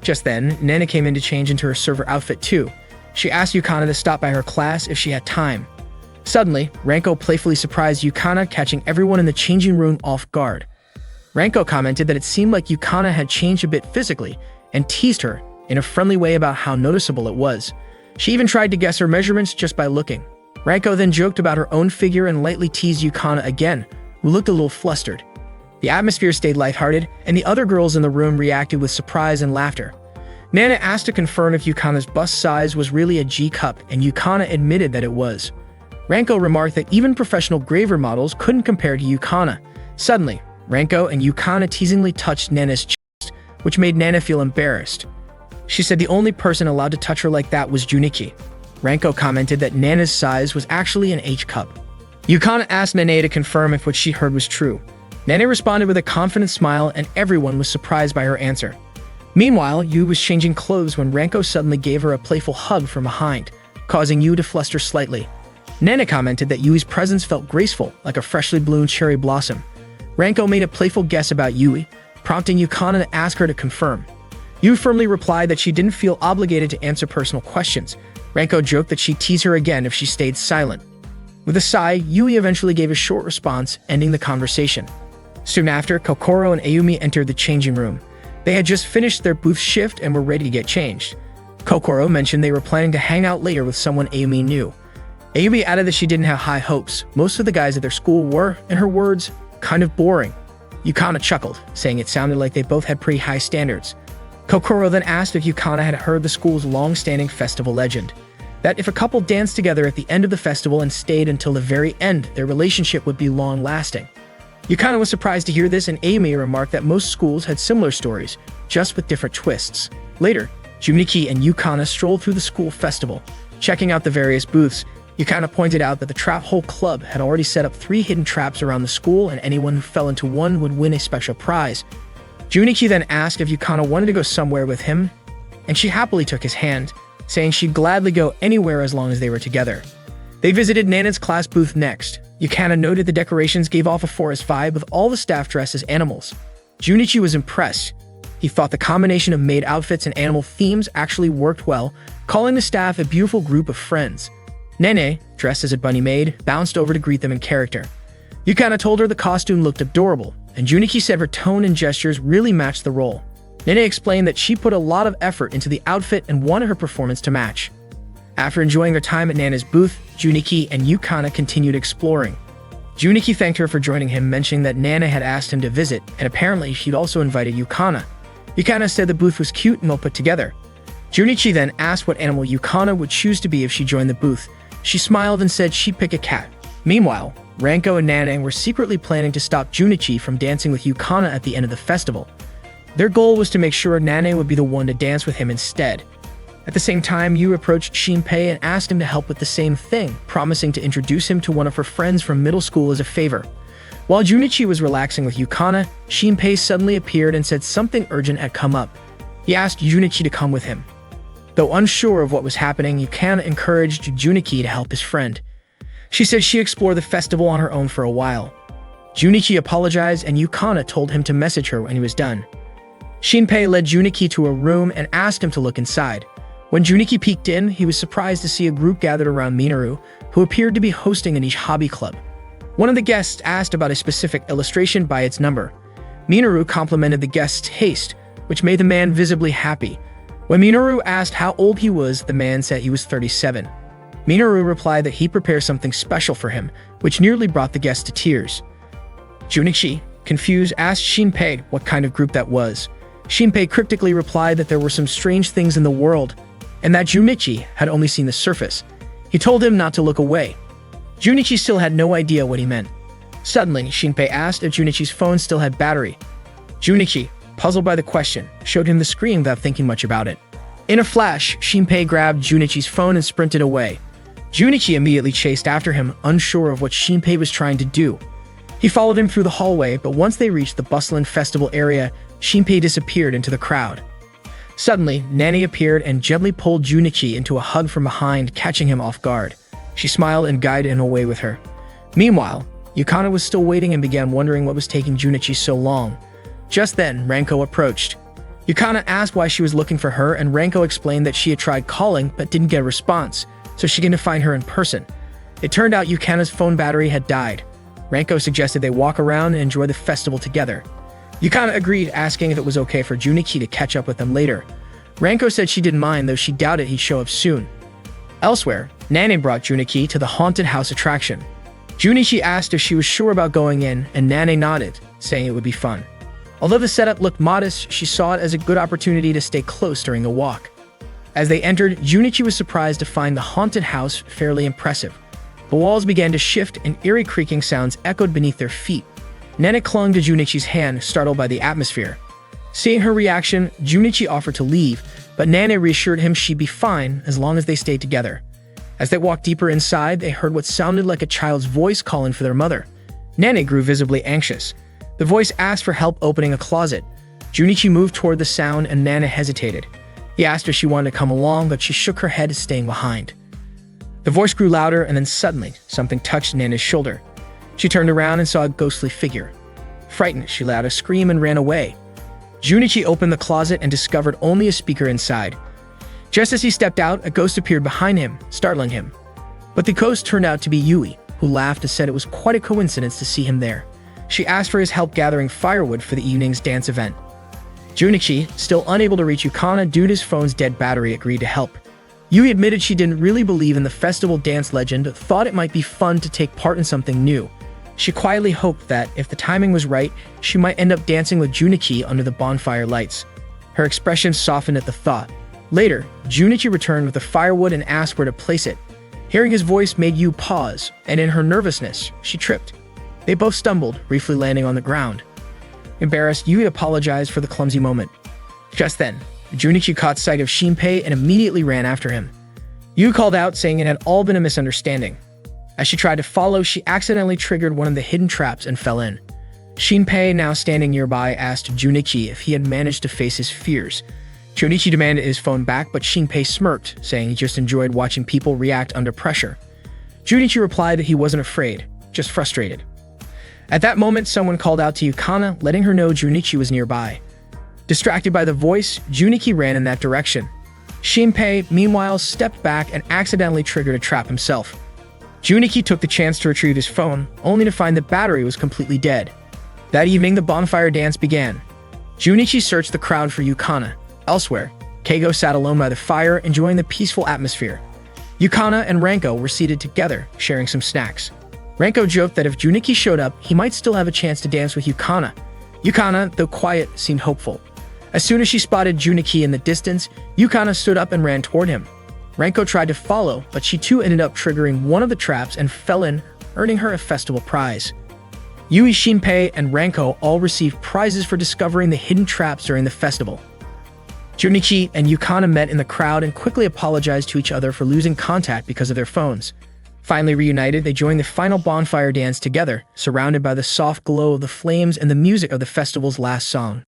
Just then, Nana came in to change into her server outfit too. She asked Yukana to stop by her class if she had time. Suddenly, Ranko playfully surprised Yukana, catching everyone in the changing room off guard. Ranko commented that it seemed like Yukana had changed a bit physically, and teased her in a friendly way about how noticeable it was. She even tried to guess her measurements just by looking. Ranko then joked about her own figure and lightly teased Yukana again, who looked a little flustered. The atmosphere stayed lighthearted, and the other girls in the room reacted with surprise and laughter. Nana asked to confirm if Yukana's bust size was really a G cup, and Yukana admitted that it was. Ranko remarked that even professional graver models couldn't compare to Yukana. Suddenly, Ranko and Yukana teasingly touched Nana's chest, which made Nana feel embarrassed. She said the only person allowed to touch her like that was Junichi. Ranko commented that Nana's size was actually an H cup. Yukana asked Nana to confirm if what she heard was true. Nana responded with a confident smile, and everyone was surprised by her answer. Meanwhile, Yu was changing clothes when Ranko suddenly gave her a playful hug from behind, causing Yu to fluster slightly. Nana commented that Yui's presence felt graceful, like a freshly bloomed cherry blossom. Ranko made a playful guess about Yui, prompting Yukana to ask her to confirm. Yu firmly replied that she didn't feel obligated to answer personal questions. Ranko joked that she'd tease her again if she stayed silent. With a sigh, Yui eventually gave a short response, ending the conversation. Soon after, Kokoro and Ayumi entered the changing room. They had just finished their booth shift and were ready to get changed. Kokoro mentioned they were planning to hang out later with someone Ayumi knew. Ayumi added that she didn't have high hopes. Most of the guys at their school were, in her words, kind of boring. Yukana chuckled, saying it sounded like they both had pretty high standards. Kokoro then asked if Yukana had heard the school's long-standing festival legend, that if a couple danced together at the end of the festival and stayed until the very end, their relationship would be long-lasting. Yukana was surprised to hear this, and Ayumi remarked that most schools had similar stories, just with different twists. Later, Junichi and Yukana strolled through the school festival. Checking out the various booths, Yukana pointed out that the Trap Hole Club had already set up 3 hidden traps around the school, and anyone who fell into one would win a special prize. Junichi then asked if Yukana wanted to go somewhere with him, and she happily took his hand, saying she'd gladly go anywhere as long as they were together. They visited Nana's class booth next. Yukana noted the decorations gave off a forest vibe with all the staff dressed as animals. Junichi was impressed. He thought the combination of maid outfits and animal themes actually worked well, calling the staff a beautiful group of friends. Nene, dressed as a bunny maid, bounced over to greet them in character. Yukana told her the costume looked adorable, and Junichi said her tone and gestures really matched the role. Nene explained that she put a lot of effort into the outfit and wanted her performance to match. After enjoying their time at Nana's booth, Junichi and Yukana continued exploring. Junichi thanked her for joining him, mentioning that Nana had asked him to visit, and apparently she'd also invited Yukana. Yukana said the booth was cute and well put together. Junichi then asked what animal Yukana would choose to be if she joined the booth. She smiled and said she'd pick a cat. Meanwhile, Ranko and Nane were secretly planning to stop Junichi from dancing with Yukana at the end of the festival. Their goal was to make sure Nane would be the one to dance with him instead. At the same time, Yu approached Shinpei and asked him to help with the same thing, promising to introduce him to one of her friends from middle school as a favor. While Junichi was relaxing with Yukana, Shinpei suddenly appeared and said something urgent had come up. He asked Junichi to come with him. Though unsure of what was happening, Yukana encouraged Junichi to help his friend. She said she'd explore the festival on her own for a while. Junichi apologized and Yukana told him to message her when he was done. Shinpei led Junichi to a room and asked him to look inside. When Junichi peeked in, he was surprised to see a group gathered around Minoru, who appeared to be hosting a niche hobby club. One of the guests asked about a specific illustration by its number. Minoru complimented the guest's taste, which made the man visibly happy. When Minoru asked how old he was, the man said he was 37. Minoru replied that he prepared something special for him, which nearly brought the guest to tears. Junichi, confused, asked Shinpei what kind of group that was. Shinpei cryptically replied that there were some strange things in the world, and that Junichi had only seen the surface. He told him not to look away. Junichi still had no idea what he meant. Suddenly, Shinpei asked if Junichi's phone still had battery. Junichi, puzzled by the question, showed him the screen without thinking much about it. In a flash, Shinpei grabbed Junichi's phone and sprinted away. Junichi immediately chased after him, unsure of what Shinpei was trying to do. He followed him through the hallway, but once they reached the bustling festival area, Shinpei disappeared into the crowd. Suddenly, Nane appeared and gently pulled Junichi into a hug from behind, catching him off guard. She smiled and guided him away with her. Meanwhile, Yukana was still waiting and began wondering what was taking Junichi so long. Just then, Ranko approached. Yukana asked why she was looking for her, and Ranko explained that she had tried calling but didn't get a response, so she came to find her in person. It turned out Yukana's phone battery had died. Ranko suggested they walk around and enjoy the festival together. Yukana agreed, asking if it was okay for Junichi to catch up with them later. Ranko said she didn't mind, though she doubted he'd show up soon. Elsewhere, Nane brought Junichi to the haunted house attraction. Junichi asked if she was sure about going in, and Nane nodded, saying it would be fun. Although the setup looked modest, she saw it as a good opportunity to stay close during the walk. As they entered, Junichi was surprised to find the haunted house fairly impressive. The walls began to shift and eerie creaking sounds echoed beneath their feet. Nane clung to Junichi's hand, startled by the atmosphere. Seeing her reaction, Junichi offered to leave, but Nane reassured him she'd be fine as long as they stayed together. As they walked deeper inside, they heard what sounded like a child's voice calling for their mother. Nane grew visibly anxious. The voice asked for help opening a closet. Junichi moved toward the sound and Nane hesitated. He asked if she wanted to come along, but she shook her head, staying behind. The voice grew louder, and then suddenly, something touched Nane's shoulder. She turned around and saw a ghostly figure. Frightened, she let out a scream and ran away. Junichi opened the closet and discovered only a speaker inside. Just as he stepped out, a ghost appeared behind him, startling him. But the ghost turned out to be Yui, who laughed and said it was quite a coincidence to see him there. She asked for his help gathering firewood for the evening's dance event. Junichi, still unable to reach Yukana due to his phone's dead battery, agreed to help. Yui admitted she didn't really believe in the festival dance legend, but thought it might be fun to take part in something new. She quietly hoped that, if the timing was right, she might end up dancing with Junichi under the bonfire lights. Her expression softened at the thought. Later, Junichi returned with the firewood and asked where to place it. Hearing his voice made Yu pause, and in her nervousness, she tripped. They both stumbled, briefly landing on the ground. Embarrassed, Yui apologized for the clumsy moment. Just then, Junichi caught sight of Shinpei and immediately ran after him. Yu called out, saying it had all been a misunderstanding. As she tried to follow, she accidentally triggered one of the hidden traps and fell in. Shinpei, now standing nearby, asked Junichi if he had managed to face his fears. Junichi demanded his phone back, but Shinpei smirked, saying he just enjoyed watching people react under pressure. Junichi replied that he wasn't afraid, just frustrated. At that moment, someone called out to Yukana, letting her know Junichi was nearby. Distracted by the voice, Junichi ran in that direction. Shinpei, meanwhile, stepped back and accidentally triggered a trap himself. Junichi took the chance to retrieve his phone, only to find the battery was completely dead. That evening, the bonfire dance began. Junichi searched the crowd for Yukana. Elsewhere, Keigo sat alone by the fire, enjoying the peaceful atmosphere. Yukana and Ranko were seated together, sharing some snacks. Ranko joked that if Junichi showed up, he might still have a chance to dance with Yukana. Yukana, though quiet, seemed hopeful. As soon as she spotted Junichi in the distance, Yukana stood up and ran toward him. Ranko tried to follow, but she too ended up triggering one of the traps and fell in, earning her a festival prize. Yui, Shinpei, and Ranko all received prizes for discovering the hidden traps during the festival. Junichi and Yukana met in the crowd and quickly apologized to each other for losing contact because of their phones. Finally reunited, they joined the final bonfire dance together, surrounded by the soft glow of the flames and the music of the festival's last song.